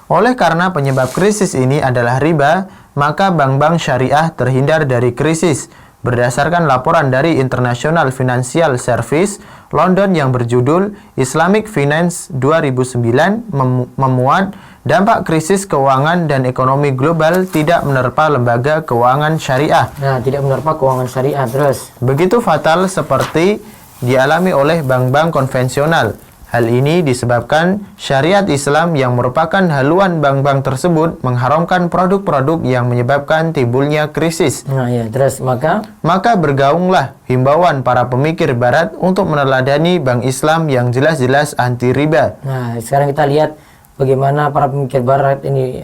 B: oleh karena penyebab krisis ini adalah riba, maka bank-bank syariah terhindar dari krisis. Berdasarkan laporan dari International Financial Service, London yang berjudul Islamic Finance 2009 memuat dampak krisis keuangan dan ekonomi global tidak menerpa lembaga keuangan syariah.
A: Tidak menerpa keuangan syariah. Terus
B: begitu fatal seperti dialami oleh bank-bank konvensional. Hal ini disebabkan syariat Islam yang merupakan haluan bank-bank tersebut mengharamkan produk-produk yang menyebabkan timbulnya krisis.
A: Terus
B: maka bergaunglah himbauan para pemikir barat untuk meneladani bank Islam yang jelas-jelas anti riba.
A: Sekarang kita lihat bagaimana para pemikir barat ini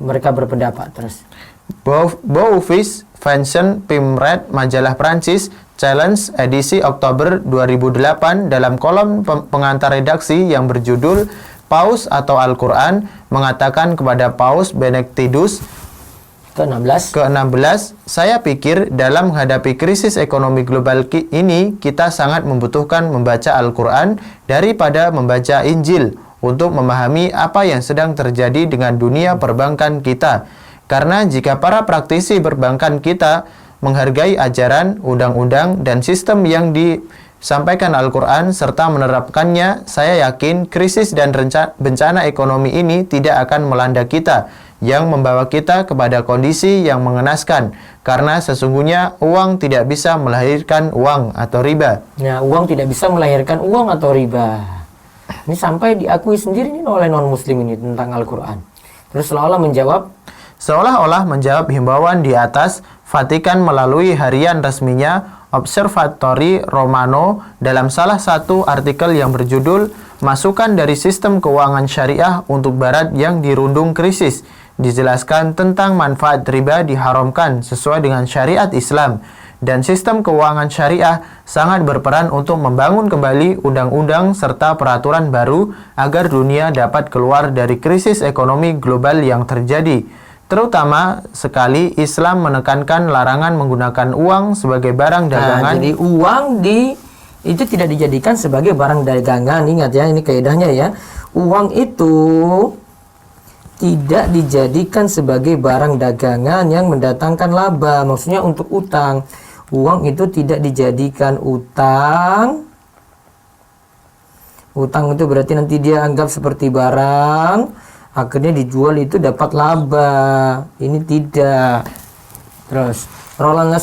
A: mereka berpendapat. Terus
B: Bouffice Fanson Pimred majalah Prancis Challenge edisi Oktober 2008 dalam kolom pengantar redaksi yang berjudul Paus atau Al-Quran mengatakan kepada Paus Benedictus ke-16, saya pikir dalam menghadapi krisis ekonomi global ini kita sangat membutuhkan membaca Al-Quran daripada membaca Injil untuk memahami apa yang sedang terjadi dengan dunia perbankan kita. Karena jika para praktisi perbankan kita menghargai ajaran, undang-undang, dan sistem yang disampaikan Al-Quran serta menerapkannya, saya yakin krisis dan bencana ekonomi ini tidak akan melanda kita, yang membawa kita kepada kondisi yang mengenaskan, karena sesungguhnya uang tidak bisa melahirkan uang atau riba.
A: Uang tidak bisa melahirkan uang atau riba. Ini sampai diakui sendiri nih oleh non-muslim ini tentang Al-Quran. Terus seolah-olah menjawab himbauan di atas, Vatikan melalui harian resminya Observatori Romano dalam salah satu artikel yang berjudul Masukan dari Sistem Keuangan Syariah untuk Barat yang Dirundung Krisis, dijelaskan tentang manfaat riba diharamkan sesuai dengan syariat Islam, dan sistem keuangan syariah sangat berperan untuk membangun kembali undang-undang serta peraturan baru agar dunia dapat keluar dari krisis ekonomi global yang terjadi. Terutama sekali Islam menekankan larangan menggunakan uang sebagai barang dagangan. Jadi uang itu tidak dijadikan sebagai barang dagangan. Ingat ya, ini kaidahnya ya. Uang itu tidak dijadikan sebagai barang dagangan yang mendatangkan laba. Maksudnya untuk utang, uang itu tidak dijadikan utang. Utang itu berarti nanti dia anggap seperti barang, akhirnya dijual itu dapat laba. Ini tidak. Terus Roland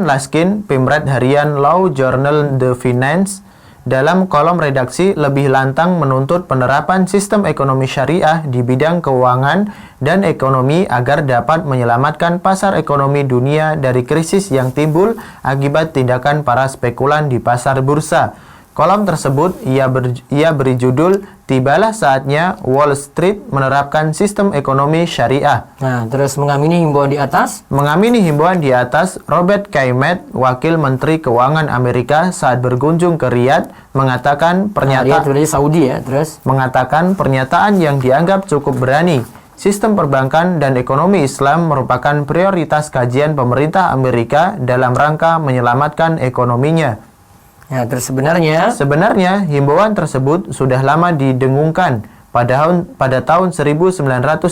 A: Laskin, Pemret Harian Law Journal The Finance, dalam kolom redaksi lebih lantang menuntut penerapan sistem ekonomi syariah di bidang keuangan dan ekonomi agar dapat menyelamatkan pasar ekonomi dunia dari krisis yang timbul akibat tindakan para spekulan di pasar bursa. Kolom tersebut ia beri judul "Tibalah saatnya Wall Street menerapkan sistem ekonomi syariah". Nah, terus mengamini himbauan di atas?
B: Mengamini himbauan di atas, Robert Kaymet, Wakil Menteri Keuangan Amerika saat berkunjung ke Riyadh, mengatakan
A: Saudi ya, terus
B: mengatakan pernyataan yang dianggap cukup berani. Sistem perbankan dan ekonomi Islam merupakan prioritas kajian pemerintah Amerika dalam rangka menyelamatkan ekonominya.
A: Ya, terus sebenarnya
B: himbauan tersebut sudah lama didengungkan. Pada tahun 1930,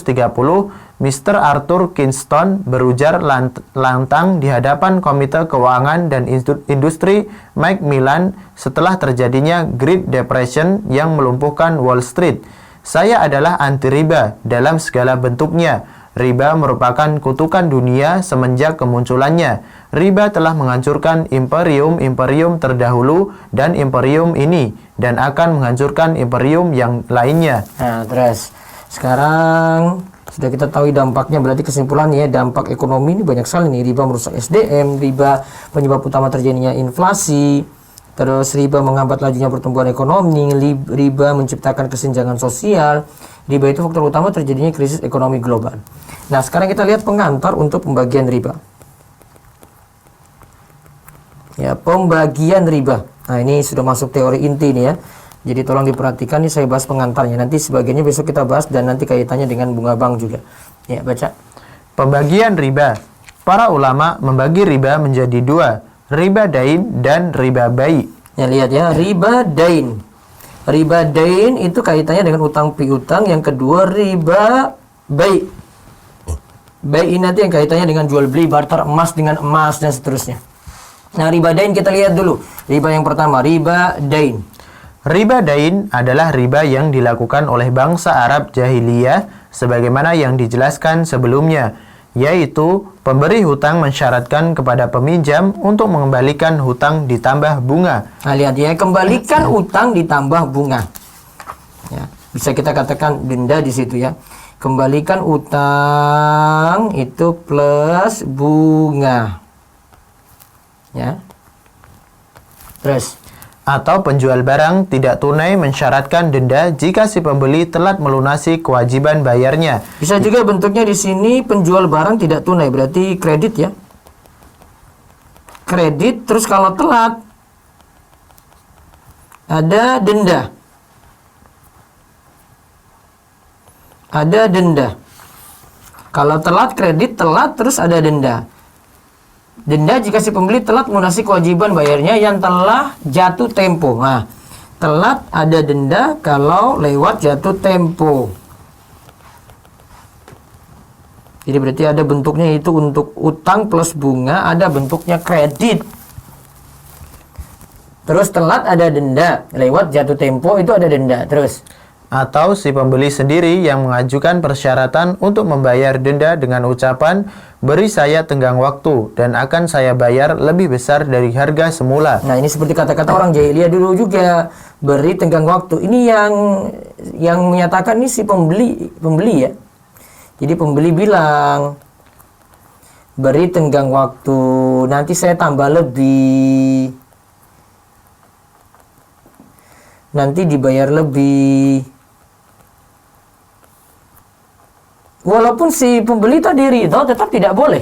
B: Mr. Arthur Kinston berujar lantang di hadapan Komite Keuangan dan Industri Macmillan setelah terjadinya Great Depression yang melumpuhkan Wall Street. "Saya adalah anti riba dalam segala bentuknya. Riba merupakan kutukan dunia semenjak kemunculannya. Riba telah menghancurkan imperium-imperium terdahulu dan imperium ini, dan akan menghancurkan imperium yang lainnya."
A: Nah, terus sekarang sudah kita tahu dampaknya, berarti kesimpulannya dampak ekonomi ini banyak sekali nih. Riba merusak SDM, riba penyebab utama terjadinya inflasi, terus riba menghambat lajunya pertumbuhan ekonomi, riba menciptakan kesenjangan sosial, riba itu faktor utama terjadinya krisis ekonomi global. Nah, sekarang kita lihat pengantar untuk pembagian riba. Ya, pembagian riba. Nah, ini sudah masuk teori inti nih ya. Jadi tolong diperhatikan, nih saya bahas pengantarnya. Nanti sebagiannya besok kita bahas dan nanti kaitannya dengan bunga bank juga. Ya, baca.
B: Pembagian riba. Para ulama membagi riba menjadi dua, riba dain dan riba bai.
A: Ya, lihat ya, riba dain. Riba dain itu kaitannya dengan utang piutang. Yang kedua riba bai. Bai ini nanti yang kaitannya dengan jual beli, barter emas dengan emas dan seterusnya. Nah, riba dain kita lihat dulu. Riba yang pertama, riba dain.
B: Riba dain adalah riba yang dilakukan oleh bangsa Arab jahiliyah sebagaimana yang dijelaskan sebelumnya, yaitu pemberi hutang mensyaratkan kepada peminjam untuk mengembalikan hutang ditambah bunga.
A: Nah, lihat ya, kembalikan hutang ditambah bunga. Ya, bisa kita katakan denda di situ ya. Kembalikan utang itu plus bunga. Ya. Terus
B: Atau penjual barang tidak tunai mensyaratkan denda jika si pembeli telat melunasi kewajiban bayarnya.
A: bisa juga bentuknya di sini penjual barang tidak tunai, berarti kredit ya. Kredit, terus kalau telat ada denda. Ada denda. Kalau telat kredit telat terus ada denda. Denda jika si pembeli telat melunasi kewajiban bayarnya yang telah jatuh tempo. Nah, telat ada denda kalau lewat jatuh tempo. Jadi berarti ada bentuknya itu untuk utang plus bunga, ada bentuknya kredit. Terus telat ada denda, lewat jatuh tempo itu ada denda. Terus
B: Atau si pembeli sendiri yang mengajukan persyaratan untuk membayar denda dengan ucapan, "Beri saya tenggang waktu dan akan saya bayar lebih besar dari harga semula."
A: nah, ini seperti kata-kata orang jahiliyah dulu juga, beri tenggang waktu. Ini yang menyatakan ini si pembeli ya. Jadi pembeli bilang, beri tenggang waktu, nanti saya tambah lebih, nanti dibayar lebih. Walaupun si pembeli tadi ridho, tetap tidak boleh.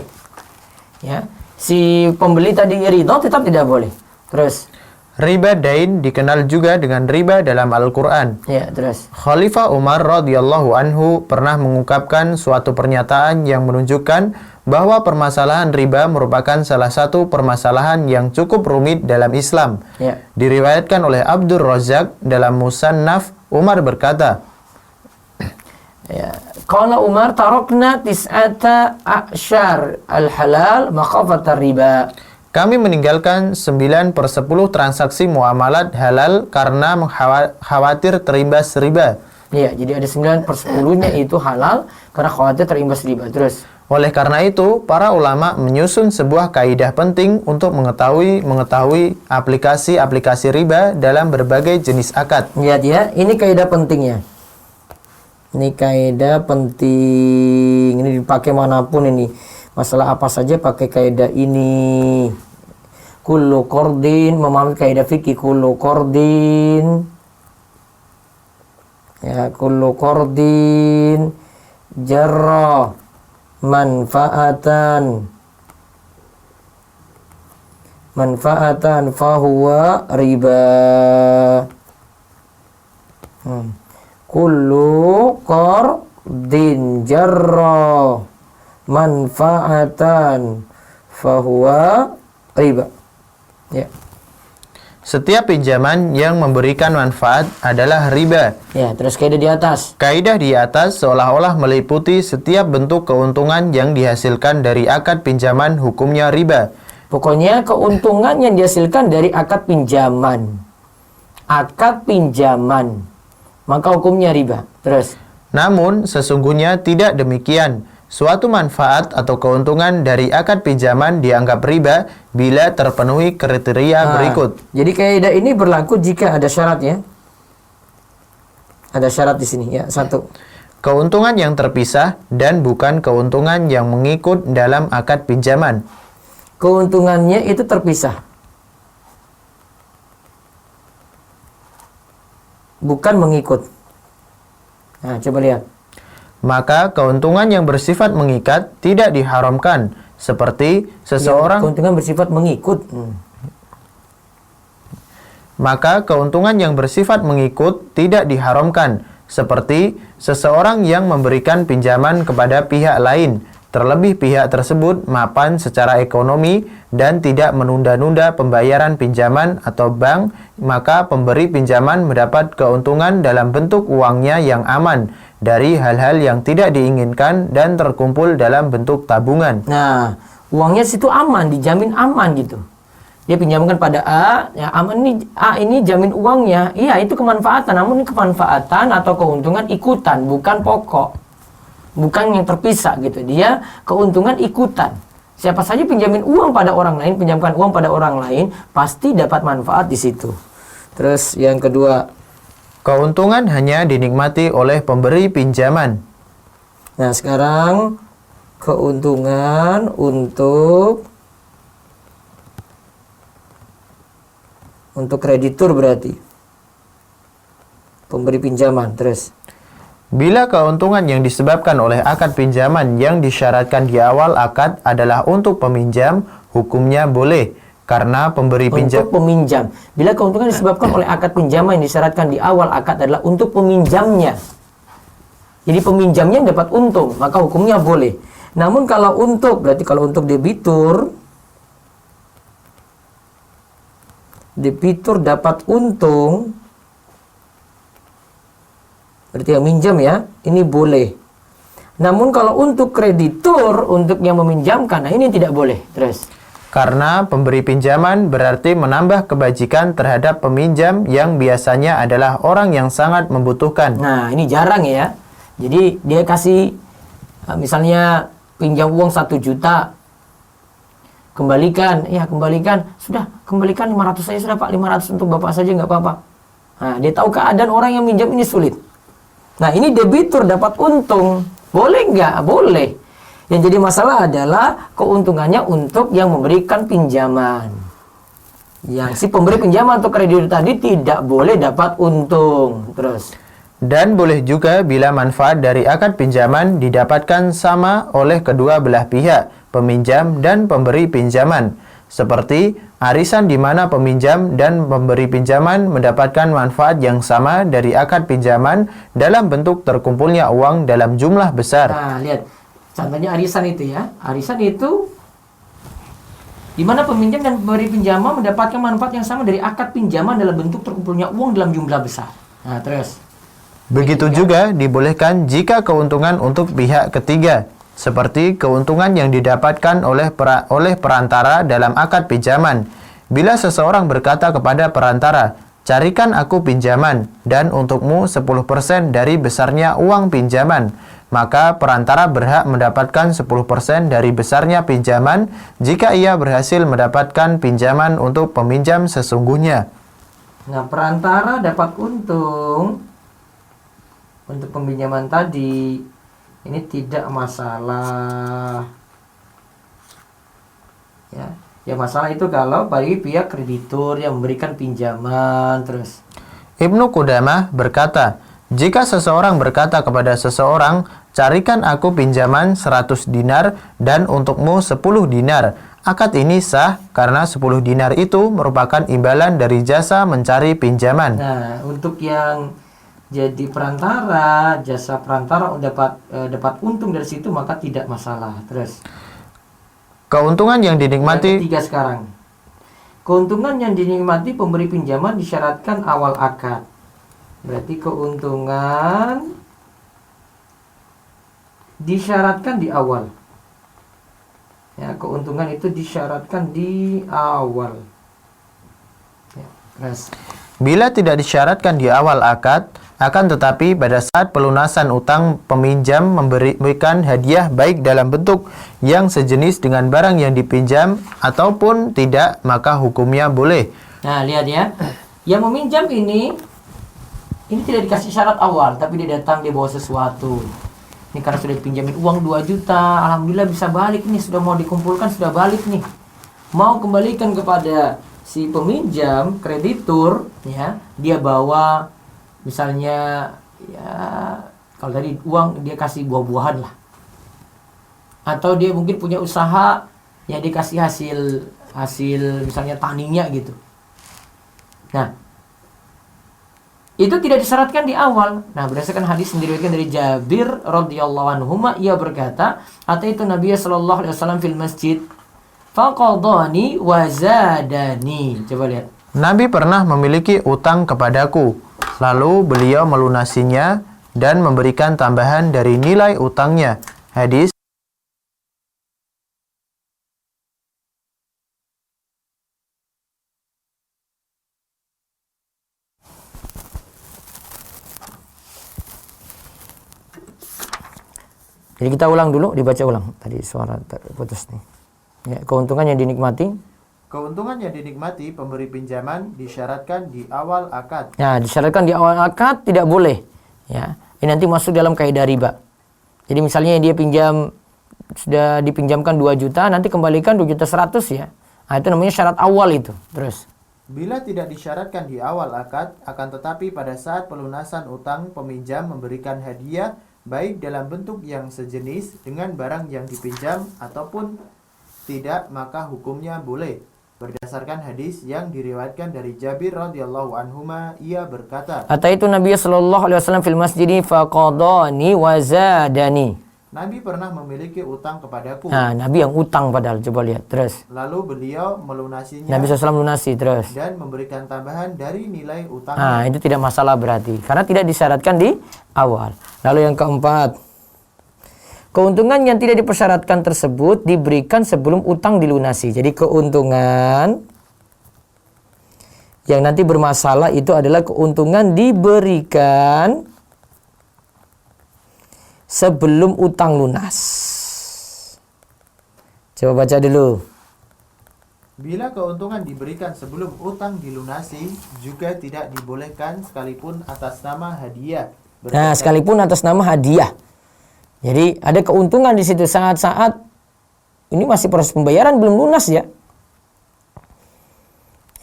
A: Ya, si pembeli tadi ridho, tetap tidak boleh. Terus
B: Riba dain dikenal juga dengan riba dalam Al-Quran.
A: ya, terus
B: Khalifah Umar radhiyallahu anhu pernah mengungkapkan suatu pernyataan yang menunjukkan bahwa permasalahan riba merupakan salah satu permasalahan yang cukup rumit dalam Islam.
A: ya.
B: Diriwayatkan oleh Abdur Razak dalam Musannaf, Umar berkata,
A: Ya. Qala Umar tarokna tis'ata a'syar al-halal makhafata riba.
B: Kami meninggalkan 9/10 transaksi muamalat halal karena khawatir terimbas riba.
A: Ya, jadi ada 9/10-nya itu halal karena khawatir terimbas riba. Terus
B: Oleh karena itu, para ulama menyusun sebuah kaidah penting untuk mengetahui aplikasi-aplikasi riba dalam berbagai jenis akad.
A: lihat ya, ini kaidah pentingnya. Ini kaidah penting. Ini dipakai manapun ini. Masalah apa saja pakai kaidah ini. Kullu qardin, memahami kaidah fikih kullu qardin. Ya, kullu qardin jarra manfaatan fahuwa riba. Kullu qardin jarra manfaatan fahuwa riba. Ya.
B: Setiap pinjaman yang memberikan manfaat adalah riba.
A: Ya, terus kaidah di atas.
B: Kaidah di atas seolah-olah meliputi setiap bentuk keuntungan yang dihasilkan dari akad pinjaman, hukumnya riba.
A: Pokoknya keuntungan yang dihasilkan dari akad pinjaman. Akad pinjaman. Maka hukumnya riba. Terus.
B: Namun, sesungguhnya tidak demikian. Suatu manfaat atau keuntungan dari akad pinjaman dianggap riba bila terpenuhi kriteria berikut.
A: Jadi kaidah ini berlaku jika ada syaratnya. Ada syarat di sini ya. 1.
B: Keuntungan yang terpisah dan bukan keuntungan yang mengikut dalam akad pinjaman.
A: Keuntungannya itu terpisah. Bukan mengikut. Nah, coba lihat.
B: Maka keuntungan yang bersifat mengikat tidak diharamkan, seperti seseorang.
A: Keuntungan bersifat mengikut.
B: Maka keuntungan yang bersifat mengikut tidak diharamkan, seperti seseorang yang memberikan pinjaman kepada pihak lain, terlebih pihak tersebut mapan secara ekonomi dan tidak menunda-nunda pembayaran pinjaman atau bank, maka pemberi pinjaman mendapat keuntungan dalam bentuk uangnya yang aman dari hal-hal yang tidak diinginkan dan terkumpul dalam bentuk tabungan.
A: Nah, uangnya situ aman, dijamin aman gitu. Dia pinjamkan pada A, ya aman ini A ini jamin uangnya. Iya, itu kemanfaatan, namun ini kemanfaatan atau keuntungan ikutan, bukan pokok. Bukan yang terpisah gitu. Dia keuntungan ikutan. Siapa saja pinjamin uang pada orang lain, pinjamkan uang pada orang lain, pasti dapat manfaat di situ. Terus yang kedua,
B: keuntungan hanya dinikmati oleh pemberi pinjaman.
A: nah sekarang keuntungan untuk kreditur berarti pemberi pinjaman. Terus
B: Bila keuntungan yang disebabkan oleh akad pinjaman yang disyaratkan di awal akad adalah untuk peminjam, hukumnya boleh. Karena pemberi pinjam.
A: Untuk peminjam. Bila keuntungan disebabkan oleh akad pinjaman yang disyaratkan di awal akad adalah untuk peminjamnya. Jadi peminjamnya dapat untung, maka hukumnya boleh. Namun kalau untuk, berarti kalau untuk debitur dapat untung, berarti yang minjam ya, ini boleh. Namun kalau untuk kreditur, untuk yang meminjamkan, nah ini tidak boleh. Terus.
B: Karena pemberi pinjaman berarti menambah kebajikan terhadap peminjam yang biasanya adalah orang yang sangat membutuhkan.
A: Nah, ini jarang ya. Jadi dia kasih, misalnya pinjam uang 1 juta, kembalikan, sudah, kembalikan 500 saja sudah Pak, 500 untuk Bapak saja nggak apa-apa. Nah, dia tahu keadaan orang yang minjam ini sulit. Nah, ini debitur dapat untung. Boleh nggak? Boleh. Yang jadi masalah adalah keuntungannya untuk yang memberikan pinjaman. Yang si pemberi pinjaman atau kreditur tadi tidak boleh dapat untung. Terus.
B: Dan boleh juga bila manfaat dari akad pinjaman didapatkan sama oleh kedua belah pihak, peminjam dan pemberi pinjaman. Seperti arisan di mana peminjam dan pemberi pinjaman mendapatkan manfaat yang sama dari akad pinjaman dalam bentuk terkumpulnya uang dalam jumlah besar.
A: Nah, lihat. Contohnya arisan itu ya. Arisan itu di mana peminjam dan pemberi pinjaman mendapatkan manfaat yang sama dari akad pinjaman dalam bentuk terkumpulnya uang dalam jumlah besar. Nah, terus.
B: Begitu juga dibolehkan jika keuntungan untuk pihak ketiga, seperti keuntungan yang didapatkan oleh perantara dalam akad pinjaman. Bila seseorang berkata kepada perantara, "Carikan aku pinjaman, dan untukmu 10% dari besarnya uang pinjaman," maka perantara berhak mendapatkan 10% dari besarnya pinjaman jika ia berhasil mendapatkan pinjaman untuk peminjam sesungguhnya.
A: Nah, perantara dapat untung untuk peminjaman tadi. Ini tidak masalah. Ya masalah itu kalau bagi pihak kreditur yang memberikan pinjaman terus.
B: Ibnu Qudamah berkata, jika seseorang berkata kepada seseorang, "Carikan aku pinjaman 100 dinar dan untukmu 10 dinar," akad ini sah karena 10 dinar itu merupakan imbalan dari jasa mencari pinjaman.
A: Nah, untuk yang jadi perantara, jasa perantara dapat untung dari situ, maka tidak masalah. Terus
B: Keuntungan yang dinikmati.
A: yang ketiga sekarang. Keuntungan yang dinikmati pemberi pinjaman disyaratkan awal akad. Berarti keuntungan disyaratkan di awal. Ya, keuntungan itu disyaratkan di awal. Ya, terus.
B: Bila tidak disyaratkan di awal akad, akan tetapi pada saat pelunasan utang peminjam memberikan hadiah baik dalam bentuk yang sejenis dengan barang yang dipinjam ataupun tidak, maka hukumnya boleh.
A: Nah, lihat ya. Yang meminjam ini tidak dikasih syarat awal, tapi dia datang, dia bawa sesuatu. Ini karena sudah dipinjamin uang 2 juta, alhamdulillah bisa balik nih, sudah mau dikumpulkan, sudah balik nih. Mau kembalikan kepada si peminjam, kreditur, ya, dia bawa misalnya, ya, kalau tadi uang dia kasih buah-buahan lah. Atau dia mungkin punya usaha, ya dia kasih hasil misalnya taninya gitu. Nah, itu tidak disyaratkan di awal. Nah, berdasarkan hadis yang diriwayatkan dari Jabir radhiyallahu anhu, ia berkata, "Ataitu Nabiy sallallahu alaihi wasallam fil masjid, faqadani wa zadani." Coba lihat.
B: Nabi pernah memiliki utang kepadaku, lalu beliau melunasinya dan memberikan tambahan dari nilai utangnya. Hadis
A: Jadi kita ulang dulu, dibaca ulang. Tadi suara terputus nih. Ya, keuntungan yang dinikmati.
B: Keuntungan yang dinikmati pemberi pinjaman disyaratkan di awal akad.
A: Nah, disyaratkan di awal akad tidak boleh. Ya, ini nanti masuk dalam kaidah riba. Jadi misalnya dia sudah dipinjamkan 2 juta, nanti kembalikan 2 juta 100 ya. Nah, itu namanya syarat awal itu. Terus.
B: Bila tidak disyaratkan di awal akad, akan tetapi pada saat pelunasan utang peminjam memberikan hadiah baik dalam bentuk yang sejenis dengan barang yang dipinjam ataupun tidak, maka hukumnya boleh. Berdasarkan hadis yang diriwayatkan dari Jabir radhiyallahu anhu, ia berkata,
A: Ataitu Nabi sallallahu alaihi wasallam fil masjid faqadani wa zadani.
B: Nabi pernah memiliki utang kepadaku.
A: Nah, Nabi yang utang padahal, coba lihat. Terus.
B: Lalu beliau melunasinya.
A: Nabi SAW lunasi terus.
B: Dan memberikan tambahan dari nilai utangnya.
A: Nah, itu tidak masalah berarti, karena tidak disyaratkan di awal. Lalu yang keempat, keuntungan yang tidak dipersyaratkan tersebut diberikan sebelum utang dilunasi. Jadi keuntungan yang nanti bermasalah itu adalah keuntungan diberikan sebelum utang lunas. Coba baca dulu.
B: Bila keuntungan diberikan sebelum utang dilunasi, juga tidak dibolehkan sekalipun atas nama hadiah.
A: Nah, sekalipun atas nama hadiah. Jadi ada keuntungan di situ saat-saat ini masih proses pembayaran belum lunas ya.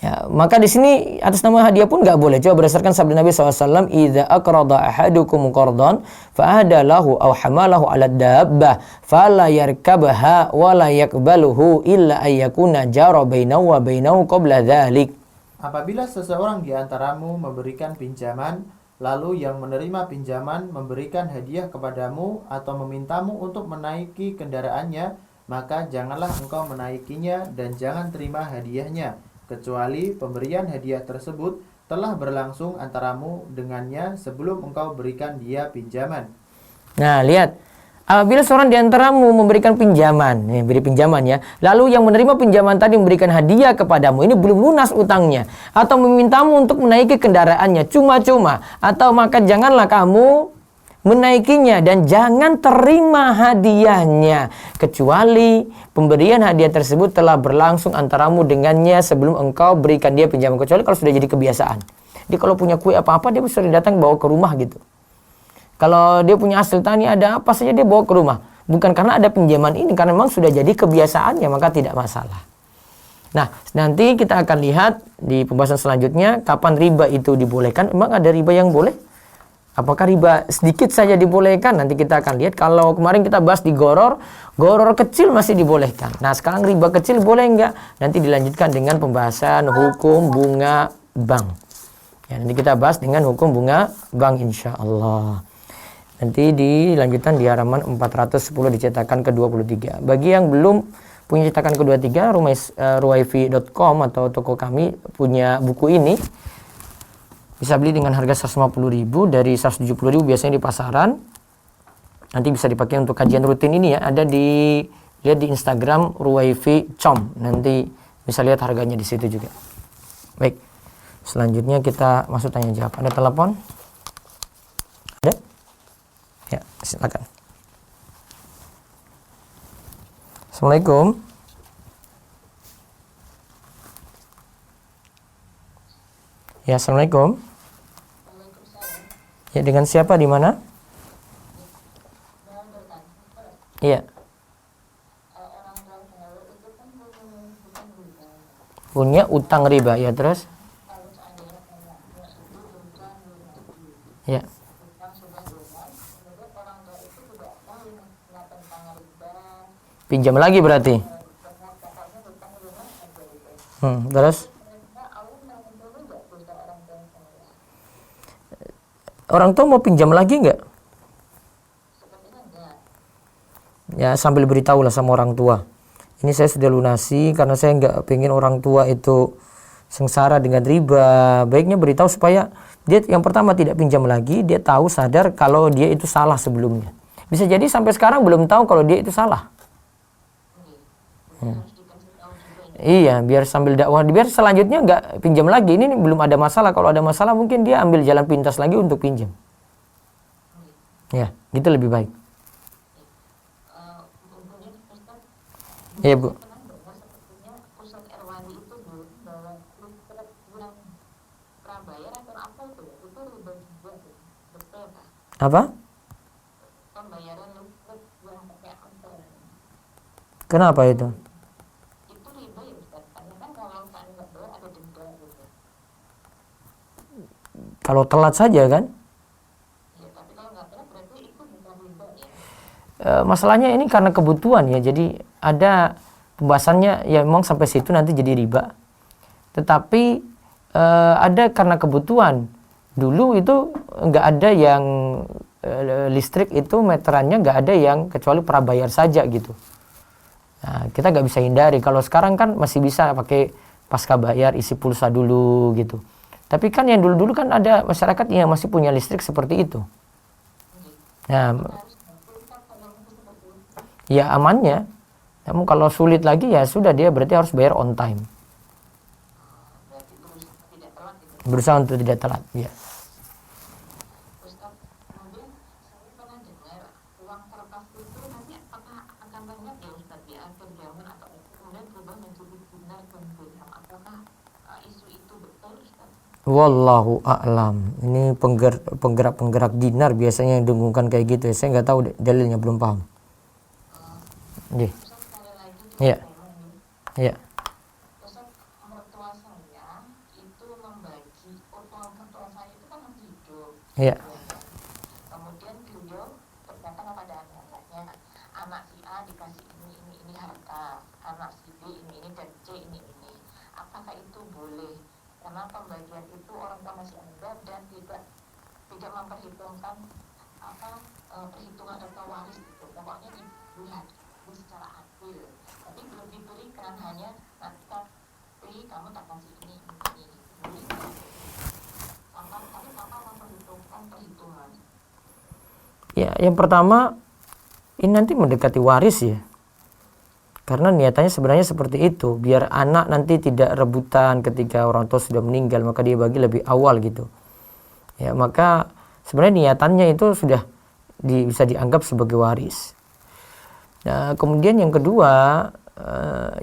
A: Ya, maka di sini atas nama hadiah pun nggak boleh. Coba berdasarkan sabda Nabi SAW, "Idza aqrada ahadukum qardan fa adalahu aw hamalahu 'ala dabbah fala yarkabha wa la yaqbaluhu illa ay yakuna jara bainahu wa bainahu qabla dzalik."
B: Apabila seseorang di antaramu memberikan pinjaman, lalu yang menerima pinjaman memberikan hadiah kepadamu atau memintamu untuk menaiki kendaraannya, maka janganlah engkau menaikinya dan jangan terima hadiahnya, kecuali pemberian hadiah tersebut telah berlangsung antaramu dengannya sebelum engkau berikan dia pinjaman.
A: Nah, lihat. Apabila seorang di antaramu memberikan pinjaman, beri pinjaman ya, lalu yang menerima pinjaman tadi memberikan hadiah kepadamu, ini belum lunas utangnya, atau memintamu untuk menaiki kendaraannya cuma-cuma, atau maka janganlah kamu menaikinya dan jangan terima hadiahnya, kecuali pemberian hadiah tersebut telah berlangsung antaramu dengannya sebelum engkau berikan dia pinjaman, kecuali kalau sudah jadi kebiasaan. Dia kalau punya kue apa-apa, dia sering datang bawa ke rumah gitu. Kalau dia punya hasil tani ada apa saja dia bawa ke rumah. Bukan karena ada pinjaman ini, karena memang sudah jadi kebiasaannya, maka tidak masalah. Nah, nanti kita akan lihat di pembahasan selanjutnya kapan riba itu dibolehkan. Memang ada riba yang boleh? Apakah riba sedikit saja dibolehkan? Nanti kita akan lihat. Kalau kemarin kita bahas di goror kecil masih dibolehkan. Nah, sekarang riba kecil boleh enggak? Nanti dilanjutkan dengan pembahasan hukum bunga bank. Ya, nanti kita bahas dengan hukum bunga bank insya Allah. Nanti dilanjutkan di halaman 410 dicetakan ke-23. Bagi yang belum punya cetakan ke-23, ruwaifi.com atau toko kami punya buku ini. Bisa beli dengan harga 150.000 dari 170.000 biasanya di pasaran. Nanti bisa dipakai untuk kajian rutin ini ya. Ada lihat di Instagram ruwaifi.com. Nanti bisa lihat harganya di situ juga. Baik. Selanjutnya kita masuk tanya jawab. Ada telepon? Ada? Ya, silakan. Assalamualaikum. Ya, assalamualaikum. Ya, dengan siapa di mana? Iya. Punya utang riba, ya terus? Ya. Pinjam lagi berarti. Terus? Orang tua mau pinjam lagi nggak? Ya sambil beritahu lah sama orang tua. Ini saya sudah lunasi karena saya nggak pengen orang tua itu sengsara dengan riba. Baiknya beritahu supaya dia yang pertama tidak pinjam lagi. Dia tahu sadar kalau dia itu salah sebelumnya. Bisa jadi sampai sekarang belum tahu kalau dia itu salah. Iya, biar sambil dakwah, biar selanjutnya nggak pinjam lagi. Ini belum ada masalah. Kalau ada masalah mungkin dia ambil jalan pintas lagi untuk pinjam. Ya, gitu lebih baik. Iya, Bu. Apa? Kenapa itu? Kalau telat saja kan? Masalahnya ini karena kebutuhan ya. Jadi ada pembahasannya ya memang sampai situ nanti jadi riba. Tetapi ada karena kebutuhan. Dulu itu nggak ada yang listrik itu meterannya nggak ada yang kecuali prabayar saja gitu. Nah, kita nggak bisa hindari. Kalau sekarang kan masih bisa pakai pasca bayar, isi pulsa dulu gitu. Tapi kan yang dulu-dulu kan ada masyarakat yang masih punya listrik seperti itu. Nah, ya amannya. Namun kalau sulit lagi ya sudah dia berarti harus bayar on time. Berusaha untuk tidak telat, ya. Wallahu a'lam. Ini penggerak-penggerak dinar biasanya yang dengungkan kayak gitu ya. Saya nggak tahu dalilnya, belum paham. Iya. Iya. Iya. Iya.
C: Kemudian beliau berkata kepada anak-anaknya, anak si A dikasih ini harta, anak si B ini dan C ini. Apakah itu boleh? Karena pembagian itu orang tua masih ada dan tidak memperhitungkan perhitungan atau waris itu. Pokoknya dilihat secara adil. Tapi belum diberikan, hanya tapi kamu tak kasih ini. Tapi Bapak memperhitungkan perhitungan.
A: Ya, yang pertama ini nanti mendekati waris ya. Karena niatannya sebenarnya seperti itu, biar anak nanti tidak rebutan ketika orang tua sudah meninggal, maka dia bagi lebih awal gitu. Ya, maka sebenarnya niatannya itu sudah bisa dianggap sebagai waris. Nah, kemudian yang kedua,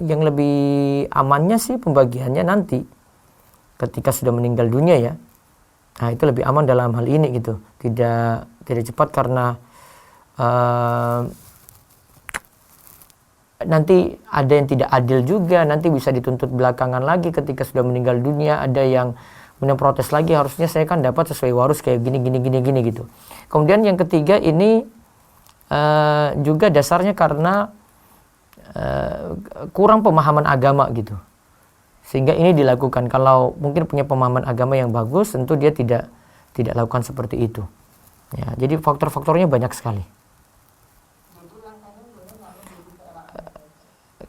A: yang lebih amannya sih pembagiannya nanti ketika sudah meninggal dunia ya. Nah, itu lebih aman dalam hal ini gitu. Tidak cepat karena nanti ada yang tidak adil juga, nanti bisa dituntut belakangan lagi ketika sudah meninggal dunia. Ada yang protes lagi, harusnya saya kan dapat sesuai waris kayak gini gitu. Kemudian yang ketiga ini juga dasarnya karena kurang pemahaman agama gitu, sehingga ini dilakukan. Kalau mungkin punya pemahaman agama yang bagus, tentu dia tidak lakukan seperti itu ya. Jadi faktor-faktornya banyak sekali.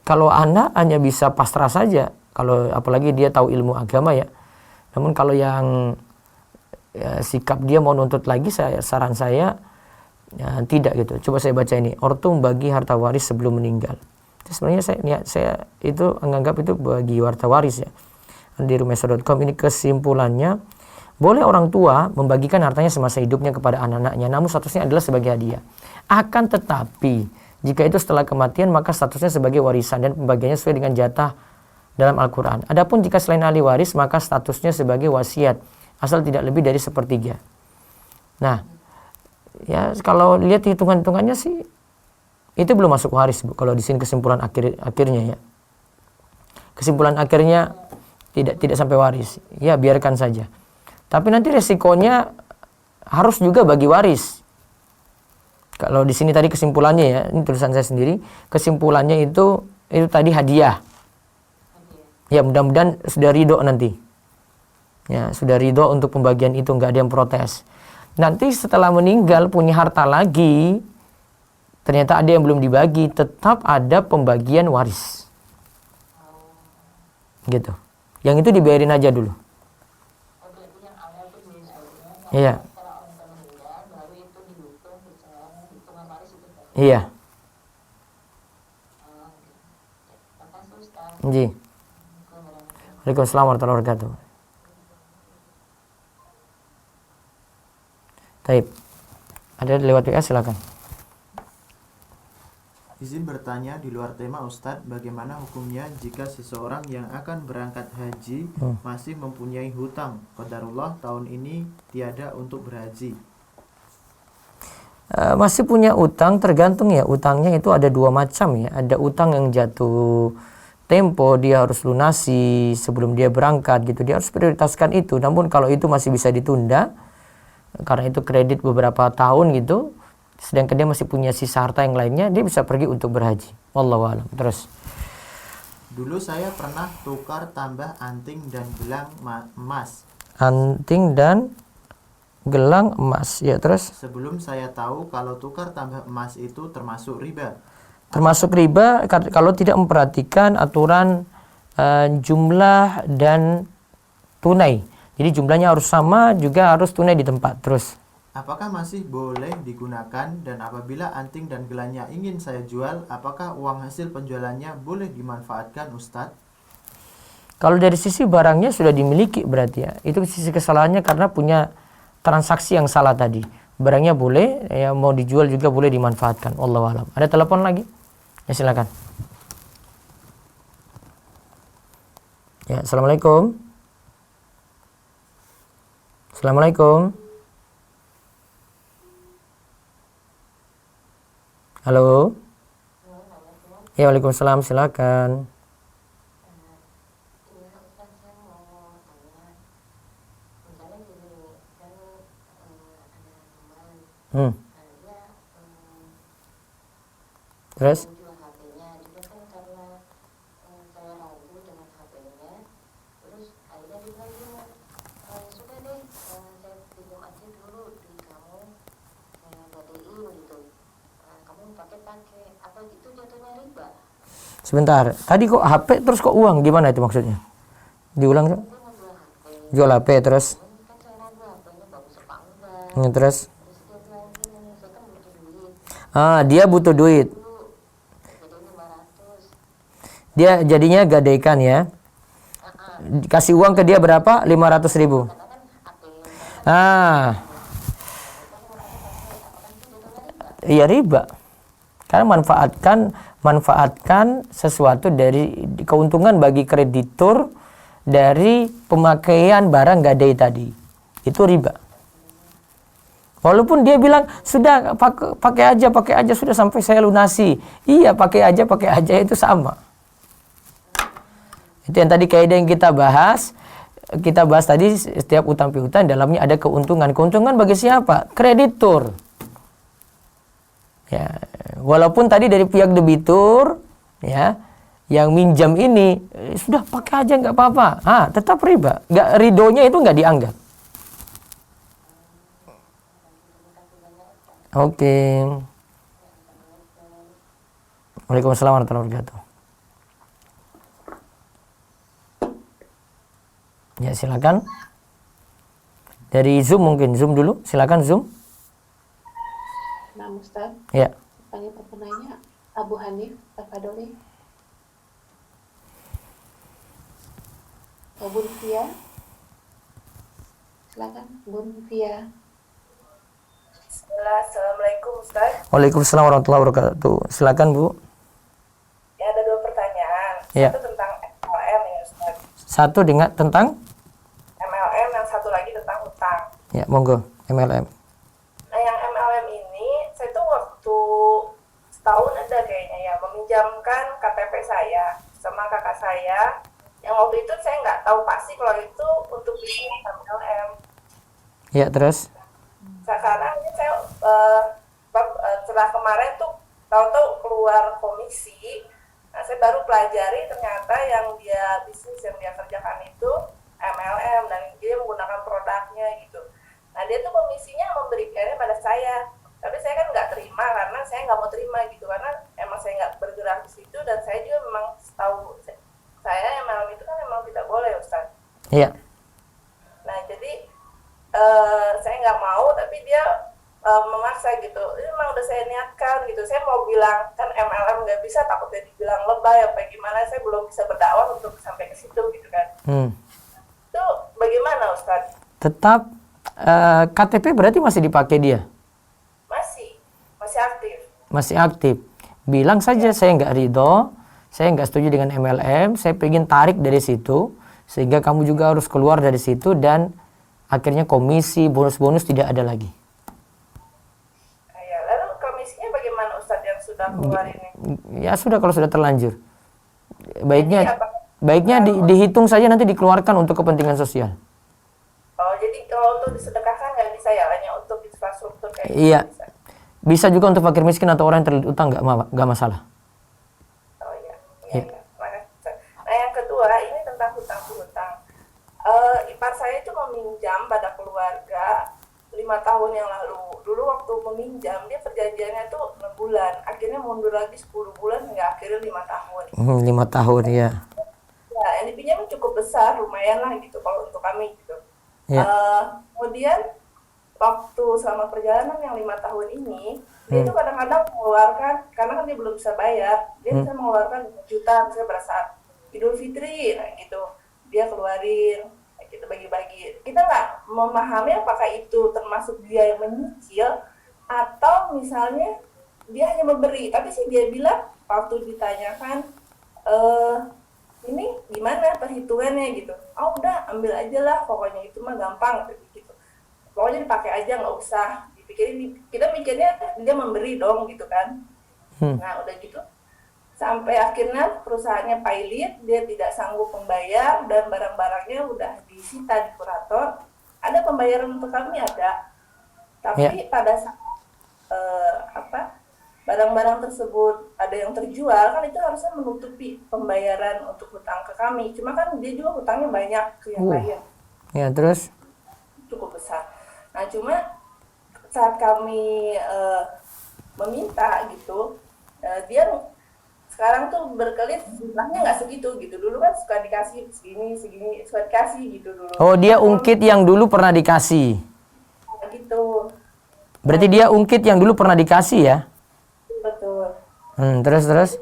A: Kalau anak hanya bisa pasrah saja, kalau apalagi dia tahu ilmu agama ya. Namun kalau yang sikap dia mau nuntut lagi, saran saya tidak gitu. Coba saya baca ini, ortu membagi harta waris sebelum meninggal. Itu sebenarnya saya itu menganggap itu bagi harta waris ya. Di rumesa.com ini kesimpulannya, boleh orang tua membagikan hartanya semasa hidupnya kepada anak-anaknya, namun statusnya adalah sebagai hadiah. Akan tetapi jika itu setelah kematian, maka statusnya sebagai warisan dan pembagiannya sesuai dengan jatah dalam Al-Quran. Adapun jika selain ahli waris, maka statusnya sebagai wasiat, asal tidak lebih dari 1/3. Nah, ya kalau lihat hitungan-hitungannya sih, itu belum masuk waris, Bu. Kalau di sini kesimpulan akhirnya ya. Kesimpulan akhirnya tidak sampai waris. Ya, biarkan saja. Tapi nanti resikonya harus juga bagi waris. Kalau di sini tadi kesimpulannya ya, ini tulisan saya sendiri, kesimpulannya itu tadi hadiah. Ya, mudah-mudahan sudah ridho nanti. Ya, sudah ridho untuk pembagian itu, nggak ada yang protes. Nanti setelah meninggal punya harta lagi, ternyata ada yang belum dibagi, tetap ada pembagian waris. Gitu. Yang itu dibayarin aja dulu. Iya. Iya. Ji. Waalaikumsalam warahmatullahi wabarakatuh. Taib. Ada lewat WA, silakan.
B: Izin bertanya di luar tema Ustadz, bagaimana hukumnya jika seseorang yang akan berangkat haji masih mempunyai hutang? Qadarullah tahun ini tiada untuk berhaji.
A: Masih punya utang, tergantung ya. Utangnya itu ada dua macam ya. Ada utang yang jatuh tempo, dia harus lunasi sebelum dia berangkat gitu. Dia harus prioritaskan itu. Namun kalau itu masih bisa ditunda, karena itu kredit beberapa tahun gitu, sedangkan dia masih punya sisa harta yang lainnya, dia bisa pergi untuk berhaji. Wallahu a'lam. Terus.
B: Dulu saya pernah tukar tambah anting dan gelang emas.
A: Anting dan gelang emas. Ya, terus.
B: Sebelum saya tahu kalau tukar tambah emas itu termasuk riba.
A: Termasuk riba kalau tidak memperhatikan aturan jumlah dan tunai. Jadi jumlahnya harus sama, juga harus tunai di tempat. Terus.
B: Apakah masih boleh digunakan, dan apabila anting dan gelangnya ingin saya jual, apakah uang hasil penjualannya boleh dimanfaatkan, Ustadz?
A: Kalau dari sisi barangnya sudah dimiliki berarti ya. Itu sisi kesalahannya karena punya transaksi yang salah tadi. Barangnya boleh, ya mau dijual juga boleh dimanfaatkan. Wallahu a'lam. Ada telepon lagi? Ya, silakan. Ya, assalamualaikum. Assalamualaikum. Halo. Ya, waalaikumsalam, silakan. Terus? Sebentar, tadi kok HP terus kok uang, gimana itu maksudnya? Diulang tuh? Jual HP terus? Terus dia butuh duit. Dia jadinya gadaikan ya. Kasih uang ke dia berapa? 500.000. Iya riba. Karena manfaatkan sesuatu dari keuntungan bagi kreditur dari pemakaian barang gadai tadi. Itu riba. Walaupun dia bilang sudah pakai aja sudah sampai saya lunasi. Iya, pakai aja itu sama. Itu yang tadi kaidah yang kita bahas. Kita bahas tadi setiap utang piutang dalamnya ada keuntungan. Keuntungan bagi siapa? Kreditur. Ya, walaupun tadi dari pihak debitur ya yang minjam ini sudah pakai aja nggak apa-apa. Tetap riba. Ridonya itu nggak dianggap. Oke. Waalaikumsalam warahmatullahi wabarakatuh. Ya, silakan. Dari Zoom mungkin. Zoom dulu. Silakan Zoom.
D: Nah, Ustaz.
A: Ya.
D: Panggil penanya Abu Hanif Al-Fadoli. Bun Fia. Silakan Bun Fia.
E: Assalamualaikum Ustaz.
A: Waalaikumsalam warahmatullahi wabarakatuh. Silakan Bu.
E: Ya, ada 2 pertanyaan.
A: Ya.
E: Satu tentang MLM ya Ustaz.
A: Satu dengan tentang
E: MLM, yang satu lagi tentang hutang.
A: ya, monggo MLM.
E: Nah, yang MLM ini saya tuh waktu setahun ada kayaknya ya meminjamkan KTP saya sama kakak saya. Yang waktu itu saya nggak tahu pasti kalau itu untuk bisnis MLM.
A: Ya, terus
E: Sekarang ini saya setelah kemarin tuh tahu-tahu keluar komisi. Nah, saya baru pelajari ternyata yang dia bisnis yang dia kerjakan itu MLM dan dia menggunakan produknya gitu. Nah, dia tuh komisinya memberikannya pada saya, tapi saya kan nggak terima karena saya nggak mau terima gitu karena emang saya nggak bergerak di situ dan saya juga memang tahu saya MLM itu kan memang tidak boleh Ustaz.
A: iya.
E: Nah, jadi saya nggak mau tapi dia memaksa gitu. Ini memang udah saya niatkan gitu. Saya mau bilang kan MLM nggak bisa, takutnya dibilang lebay apa gimana. Saya belum bisa berdakwah untuk sampai ke situ gitu kan. Itu bagaimana Ustaz?
A: Tetap KTP berarti masih dipakai dia?
E: Masih aktif.
A: Masih aktif. Bilang saja saya nggak ridho, saya nggak setuju dengan MLM, saya pengen tarik dari situ, sehingga kamu juga harus keluar dari situ dan akhirnya komisi, bonus-bonus tidak ada lagi.
E: Ya, lalu komisinya bagaimana Ustadz yang sudah keluar ini?
A: Ya sudah, kalau sudah terlanjur. Baiknya dihitung saja nanti dikeluarkan untuk kepentingan sosial.
E: Oh, jadi kalau untuk disedekahkan nggak bisa ya, hanya untuk infrastruktur kayak
A: Iya.
E: gitu bisa?
A: Bisa juga untuk fakir miskin atau orang yang terlilit utang, nggak masalah.
E: Oh iya.
A: Iya.
E: Makasih. Nah, yang kedua ini tentang hutang-hutang. Ipar saya itu meminjam pada keluarga 5 tahun yang lalu. Dulu waktu meminjam dia perjanjiannya tuh 6 bulan, akhirnya mundur lagi 10 bulan hingga akhirnya 5 tahun.
A: 5 tahun ya.
E: Ya, yang dipinjam cukup besar, lumayan lah gitu kalau untuk kami gitu.
A: Ya.
E: Kemudian waktu selama perjalanan yang 5 tahun ini, dia tuh kadang-kadang mengeluarkan, karena kan dia belum bisa bayar, dia bisa mengeluarkan juta misalnya pada saat Idul Fitri, nah gitu, dia keluarin, kita bagi-bagi. Kita nggak memahami apakah itu termasuk dia yang menyicil atau misalnya dia hanya memberi. Tapi sih dia bilang waktu ditanyakan ini gimana perhitungannya gitu, udah ambil aja lah, pokoknya itu mah gampang gitu, pokoknya dipakai aja, nggak usah dipikirin. Kita mikirnya dia memberi dong gitu kan. Nah udah gitu sampai akhirnya perusahaannya pailit, dia tidak sanggup membayar dan barang-barangnya udah disita di kurator. Ada pembayaran untuk kami ada, tapi pada saat barang-barang tersebut ada yang terjual kan itu harusnya menutupi pembayaran untuk hutang ke kami. Cuma kan dia juga hutangnya banyak ke yang lain.
A: Ya, terus?
E: Cukup besar. Nah cuma saat kami meminta gitu, dia sekarang tuh berkelit jumlahnya nggak segitu gitu. Dulu kan suka dikasih segini suka dikasih gitu dulu.
A: Oh, dia ungkit yang dulu pernah dikasih.
E: gitu.
A: Berarti dia ungkit yang dulu pernah dikasih ya?
E: Betul.
A: Terus.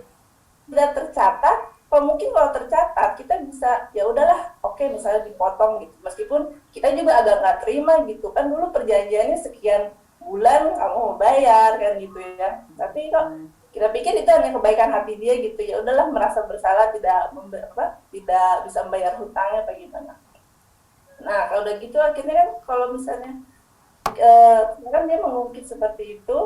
E: Tidak tercatat, mungkin kalau tercatat kita bisa ya udahlah, oke, misalnya dipotong gitu. Meskipun kita juga agak nggak terima gitu kan, dulu perjanjiannya sekian bulan kamu mau bayar kan gitu ya. Tapi kok kita pikir itu hanya kebaikan hati dia gitu, ya udahlah, merasa bersalah tidak tidak bisa membayar hutangnya apa gimana. Nah kalau udah gitu akhirnya kan kalau misalnya kan dia mengungkit seperti itu,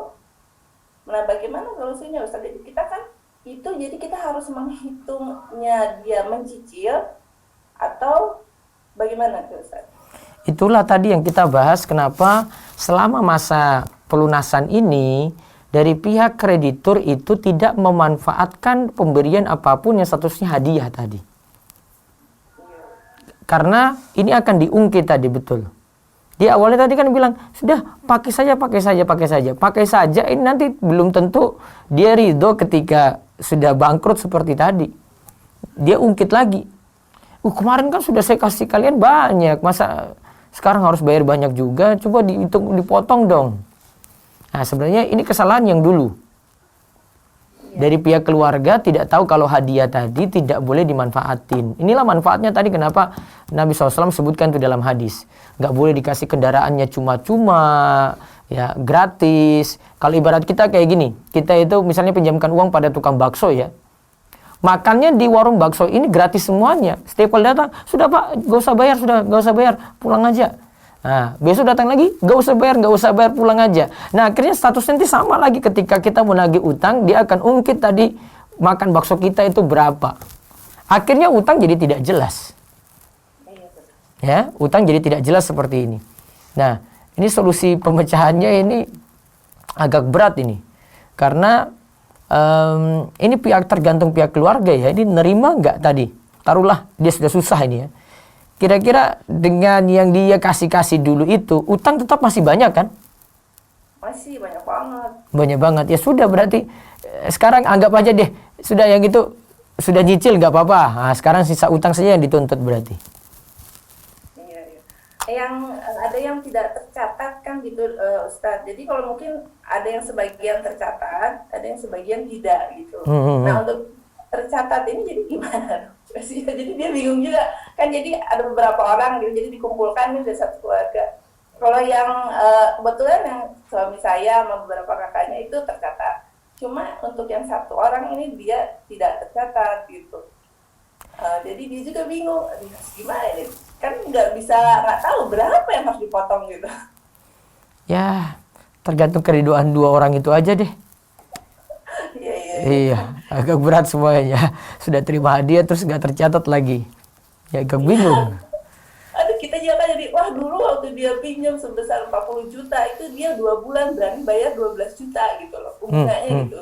E: nah bagaimana solusinya Ustaz? Jadi kita kan itu, jadi kita harus menghitungnya dia mencicil atau bagaimana tuh Ustaz?
A: Itulah tadi yang kita bahas, kenapa selama masa pelunasan ini dari pihak kreditur itu tidak memanfaatkan pemberian apapun yang statusnya hadiah tadi. Karena ini akan diungkit tadi, betul. Di awalnya tadi kan bilang, sudah pakai saja. Ini nanti belum tentu dia ridho ketika sudah bangkrut seperti tadi. Dia ungkit lagi. Kemarin kan sudah saya kasih kalian banyak, masa sekarang harus bayar banyak juga? Coba dihitung, dipotong dong. Nah sebenarnya ini kesalahan yang dulu. Dari pihak keluarga tidak tahu kalau hadiah tadi tidak boleh dimanfaatin. Inilah manfaatnya tadi kenapa Nabi SAW sebutkan itu dalam hadis. Nggak boleh dikasih kendaraannya cuma-cuma, ya gratis. Kalau ibarat kita kayak gini, kita itu misalnya pinjamkan uang pada tukang bakso ya. Makannya di warung bakso ini gratis semuanya. Setiap kali datang, sudah Pak, gak usah bayar, pulang aja. Nah, besok datang lagi, gak usah bayar, pulang aja. Nah, akhirnya statusnya nanti sama lagi ketika kita menagih utang, dia akan ungkit tadi makan bakso kita itu berapa. Akhirnya utang jadi tidak jelas. Ya, utang jadi tidak jelas seperti ini. Nah, ini solusi pemecahannya ini agak berat ini. Karena ini tergantung pihak keluarga ya. Ini nerima nggak tadi? Taruhlah dia sudah susah ini ya. Kira-kira dengan yang dia kasih dulu itu, utang tetap masih banyak kan?
E: Masih banyak banget.
A: Banyak banget. Ya sudah, berarti sekarang anggap aja deh, sudah yang itu sudah nyicil nggak apa-apa. Nah, sekarang sisa utang saja yang dituntut berarti.
E: Iya. Yang ada yang tidak tercatat kan gitu Ustadz. Jadi kalau mungkin ada yang sebagian tercatat, ada yang sebagian tidak gitu. Nah untuk tercatat ini jadi gimana? Jadi dia bingung juga kan, jadi ada beberapa orang gitu, jadi dikumpulkan nih dari satu keluarga. Kalau yang kebetulan yang suami saya sama beberapa kakaknya itu tercatat, cuma untuk yang satu orang ini dia tidak tercatat gitu. Jadi dia juga bingung, gimana ini? Kan nggak tahu berapa yang harus dipotong gitu.
A: Ya tergantung keriduan dua orang itu aja deh. Iya, agak berat semuanya. Sudah terima hadiah terus nggak tercatat lagi. Ya agak bingung.
E: Aduh, kita juga kan jadi, wah dulu waktu dia pinjam sebesar 40 juta, itu dia 2 bulan berani bayar 12 juta gitu loh. Bunganya gitu.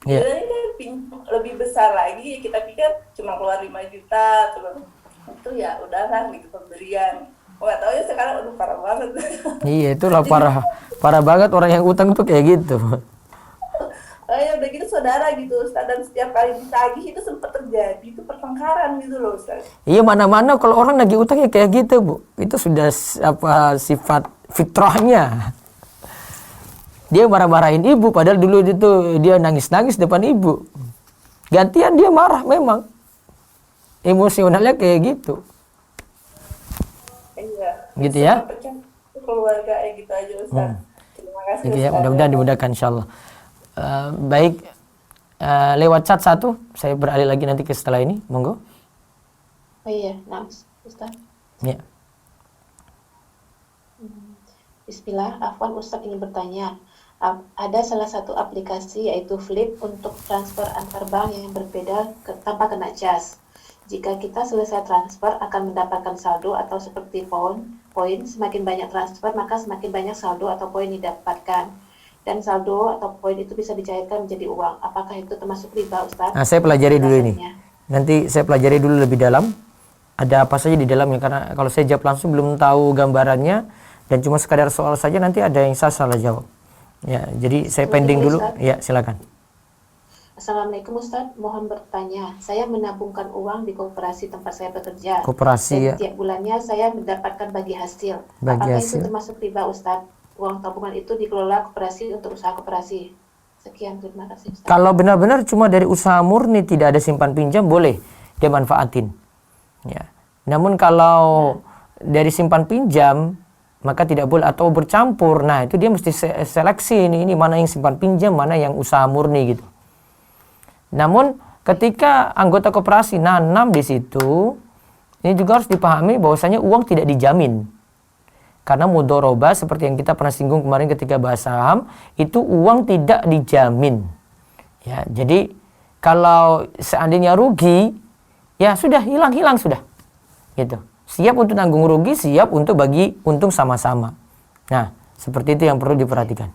A: Yeah.
E: Jadi kan pinjam lebih besar lagi, kita pikir cuma keluar 5 juta, itu ya udahlah gitu pemberian. Nggak tahu ya sekarang udah parah banget.
A: Iya, itulah parah banget orang yang utang tuh kayak gitu.
E: Ya udah gitu saudara gitu Ustaz, dan setiap kali ditagih itu sempat terjadi itu pertengkaran gitu loh Ustaz.
A: Iya, mana-mana kalau orang nagih utang ya kayak gitu Bu. Itu sudah sifat fitrahnya. Dia marah-marahin ibu padahal dulu itu dia nangis-nangis depan ibu. Gantian dia marah memang. Emosionalnya kayak gitu.
E: Iya.
A: Gitu ya.
E: Keluarga gitu aja Ustaz. Terima kasih
A: Gitu ya,
E: Ustaz.
A: mudah-mudahan dimudahkan insyaallah. Baik, lewat chat satu, saya beralih lagi nanti ke setelah ini, monggo.
D: Oh iya, Ustaz.
A: Ya.
D: Bismillah, Afwan Ustaz ingin bertanya. Ada salah satu aplikasi yaitu Flip untuk transfer antar bank yang berbeda tanpa kena cas. Jika kita selesai transfer akan mendapatkan saldo atau seperti poin, semakin banyak transfer maka semakin banyak saldo atau poin didapatkan. Dan saldo atau poin itu bisa dicairkan menjadi uang. Apakah itu termasuk riba, Ustaz?
A: Nah, saya pelajari dulu ini. Nanti saya pelajari dulu lebih dalam. Ada apa saja di dalamnya, karena kalau saya jawab langsung belum tahu gambarannya dan cuma sekadar soal saja nanti ada yang saya salah jawab. Ya, jadi saya pending dulu. Ya, silakan.
D: Assalamualaikum Ustadz, mohon bertanya. Saya menabungkan uang di koperasi tempat saya bekerja.
A: Koperasi
D: Dan
A: ya.
D: tiap bulannya saya mendapatkan bagi hasil.
A: Bagi
D: Apakah
A: hasil.
D: itu termasuk riba Ustadz? Uang tabungan itu dikelola koperasi untuk usaha koperasi. Sekian, terima kasih Ustadz.
A: Kalau benar-benar cuma dari usaha murni, tidak ada simpan pinjam, boleh dia manfaatin. Ya. Namun kalau dari simpan pinjam, maka tidak boleh, atau bercampur. Nah, itu dia mesti seleksi ini mana yang simpan pinjam, mana yang usaha murni gitu. Namun ketika anggota koperasi nanam di situ, ini juga harus dipahami bahwasanya uang tidak dijamin. Karena mudharabah seperti yang kita pernah singgung kemarin ketika bahas saham, itu uang tidak dijamin. Ya, jadi kalau seandainya rugi, ya sudah hilang sudah. Gitu. Siap untuk tanggung rugi, siap untuk bagi untung sama-sama. Nah, seperti itu yang perlu diperhatikan.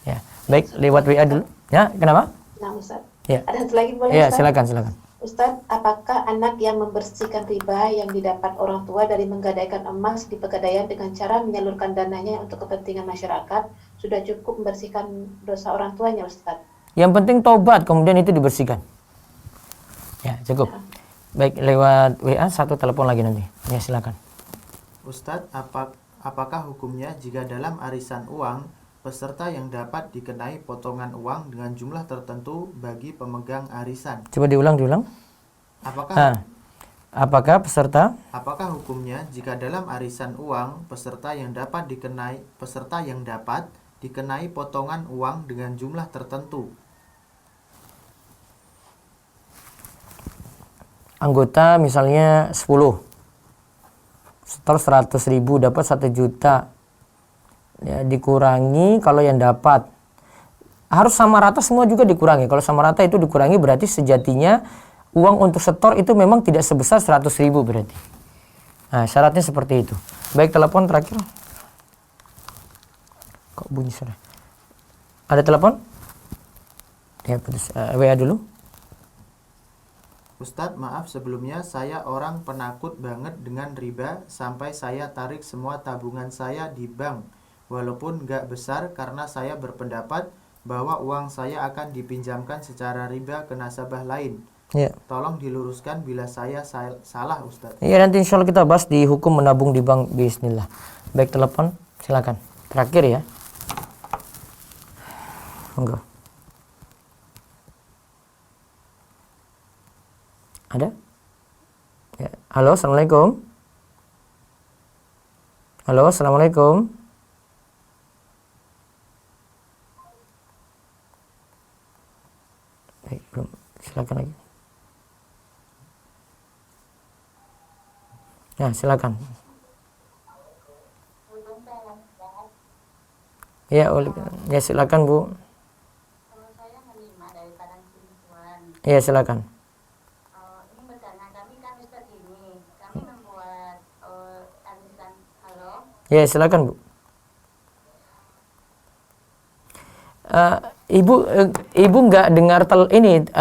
A: Ya, baik, lewat WA dulu. Ya, kenapa?
D: Nah Ustadz,
A: Ya.
D: ada satu lagi boleh
A: Ya,
D: Ustadz?
A: silakan.
D: Ustadz, apakah anak yang membersihkan riba yang didapat orang tua dari menggadaikan emas di pegadaian dengan cara menyalurkan dananya untuk kepentingan masyarakat sudah cukup membersihkan dosa orang tuanya Ustadz?
A: Yang penting tobat, kemudian itu dibersihkan. Ya, cukup. Baik, lewat WA satu telepon lagi nanti. Ya, silakan.
B: Ustadz, apakah hukumnya jika dalam arisan uang, peserta yang dapat dikenai potongan uang dengan jumlah tertentu bagi pemegang arisan?
A: Coba diulang. Apakah peserta?
B: Apakah hukumnya jika dalam arisan uang, peserta yang dapat dikenai potongan uang dengan jumlah tertentu?
A: Anggota misalnya 10, setor 100.000 dapat 1 juta. Ya, dikurangi kalau yang dapat harus sama rata, semua juga dikurangi. Kalau sama rata itu dikurangi berarti sejatinya uang untuk setor itu memang tidak sebesar 100.000 berarti. Nah, syaratnya seperti itu. Baik, telepon terakhir. Kok bunyi suara? Ada telepon? Ya, putus. WA dulu.
B: Ustadz, maaf sebelumnya, saya orang penakut banget dengan riba sampai saya tarik semua tabungan saya di bank. Walaupun nggak besar karena saya berpendapat bahwa uang saya akan dipinjamkan secara riba ke nasabah lain.
A: Ya.
B: Tolong diluruskan bila saya salah Ustadz.
A: Iya, nanti insya Allah kita bahas di hukum menabung di bank bismillah. Baik, telepon silakan. Terakhir ya. Monggo. Ada? Ya. Halo, assalamualaikum. Halo, assalamualaikum. Baik, belum. Silakan lagi. Ya, silakan. Ya, silakan Bu.
C: Kalau saya menerima dari Padang Sinusuan,
A: Ya, silakan.
C: ini bertanya kami kan Ustadz ini, kami membuat arisan, halo?
A: Ya, silakan Bu. Ibu nggak dengar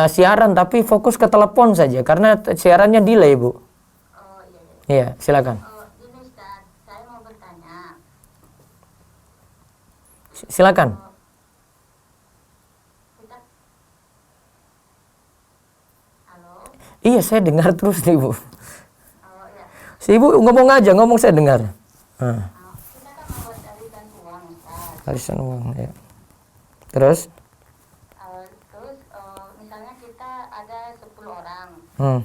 A: siaran, tapi fokus ke telepon saja karena siarannya delay Bu.
C: Oh iya.
A: Iya, silakan.
C: Ini Ustadz, saya mau bertanya.
A: Silakan.
C: Kita, halo?
A: Iya, saya dengar terus nih Bu.
C: Oh iya.
A: Si Ibu ngomong aja, ngomong saya dengar.
C: Kita kan membuat arisan uang Ustadz.
A: Arisan uang ya. Terus?
C: Terus misalnya kita ada 10 orang. Nah,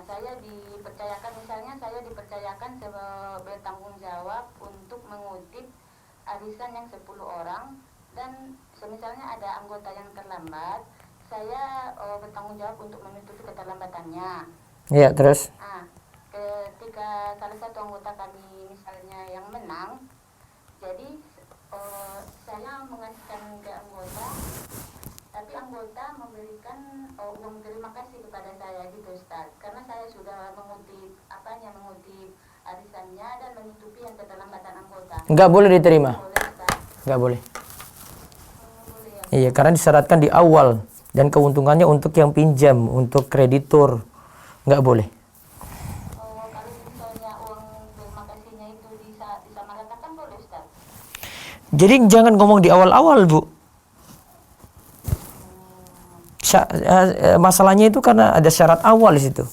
C: saya dipercayakan sebagai tanggung jawab untuk mengutip arisan yang 10 orang, dan misalnya ada anggota yang terlambat, saya bertanggung jawab untuk menutupi keterlambatannya.
A: Iya, terus?
C: Nah, ketika salah satu anggota kami misalnya yang menang, jadi saya mengasihkan ke anggota, tapi anggota memberikan uang terima kasih kepada saya gitu Ustaz, karena saya sudah mengutip arisannya dan menutupi yang keterlambatan anggota.
A: Nggak boleh diterima.
C: Boleh Ustaz?
A: Nggak boleh.
C: Boleh ya.
A: Iya, karena disyaratkan di awal dan keuntungannya untuk yang pinjam, untuk kreditur. Nggak boleh.
C: Kalau misalnya uang terima kasihnya itu disamaratakan boleh Ustaz?
A: Jadi jangan ngomong di awal-awal Bu. masalahnya itu karena ada syarat awal di situ.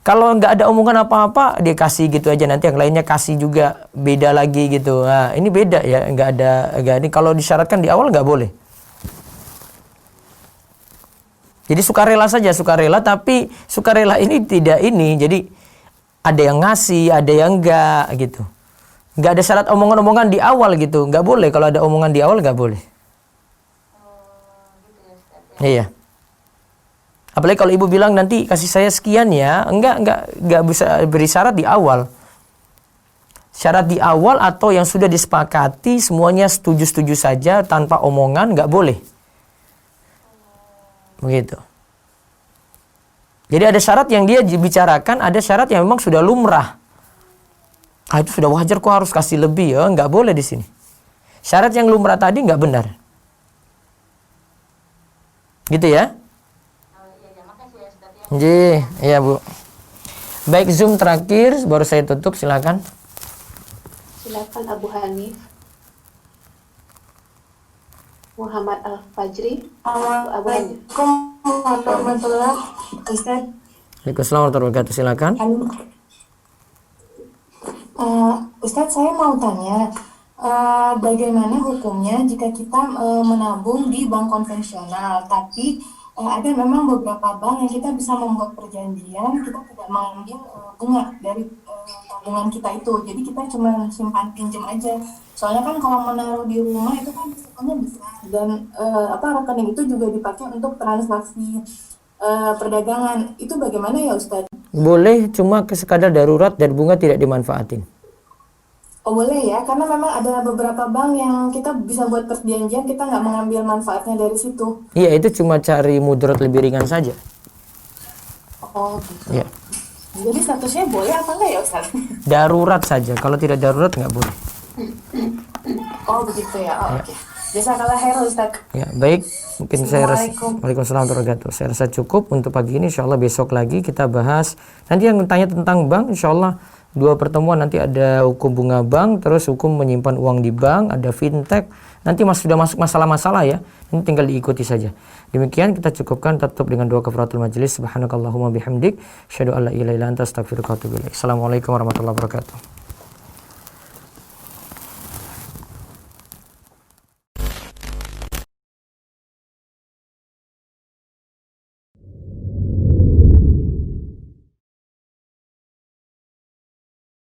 A: Kalau nggak ada omongan apa-apa, dia kasih gitu aja, nanti yang lainnya kasih juga beda lagi gitu. Nah, ini beda ya, nggak ini kalau disyaratkan di awal nggak boleh. Jadi sukarela saja, sukarela, tapi sukarela ini tidak ini. Jadi ada yang ngasih, ada yang enggak gitu. Nggak ada syarat omongan-omongan di awal gitu, nggak boleh. Kalau ada omongan di awal nggak boleh. Iya. Apalagi kalau ibu bilang nanti kasih saya sekian ya, enggak bisa beri syarat di awal. Syarat di awal atau yang sudah disepakati semuanya setuju-setuju saja tanpa omongan enggak boleh. Begitu. Jadi ada syarat yang dia bicarakan, ada syarat yang memang sudah lumrah. Itu sudah wajar kok harus kasih lebih ya, enggak boleh di sini. Syarat yang lumrah tadi enggak benar. Gitu ya? Iya Bu. Baik, Zoom terakhir baru saya tutup, silakan.
D: Silakan Abu Hanif. Muhammad Al-Fajri. Abu Hanif.
F: Assalamualaikum warahmatullahi wabarakatuh. Ustaz.
A: Waalaikumsalam warahmatullahi wabarakatuh, silakan.
F: Ustaz, saya mau tanya, bagaimana hukumnya jika kita menabung di bank konvensional, tapi ada memang beberapa bank yang kita bisa membuat perjanjian, kita tidak mengambil bunga dari tabungan kita itu, jadi kita cuma simpan pinjam aja. Soalnya kan kalau menaruh di rumah itu kan risikonya besar, dan rekening itu juga dipakai untuk transaksi perdagangan. Itu bagaimana ya Ustaz?
A: Boleh, cuma sekadar darurat dan bunga tidak dimanfaatin.
F: Oh boleh ya, karena memang ada beberapa bank yang kita bisa buat perjanjian, kita nggak mengambil manfaatnya dari situ.
A: Iya, itu cuma cari mudarat lebih ringan saja.
F: Oh gitu.
A: Iya.
F: Jadi statusnya boleh apa enggak ya Ustaz?
A: Darurat saja, kalau tidak darurat nggak boleh.
F: Oh begitu ya, oh, oke. Jazakallah khair Ustaz.
A: Ya, baik. Mungkin saya rasa,
F: Assalamualaikum.
A: Waalaikumsalam warahmatullahi wabarakatuh. Saya rasa cukup untuk pagi ini. Insyaallah besok lagi kita bahas. Nanti yang tanya tentang bank, insyaallah 2 pertemuan, nanti ada hukum bunga bank, terus hukum menyimpan uang di bank, ada fintech. Nanti sudah masuk masalah-masalah ya. Ini tinggal diikuti saja. Demikian kita cukupkan, tutup dengan doa kafaratul majelis. Subhanakallahumma bihamdik, asyhadu an la ilaha illa anta, astaghfiruka wa atubu ilaik. Assalamualaikum warahmatullahi wabarakatuh.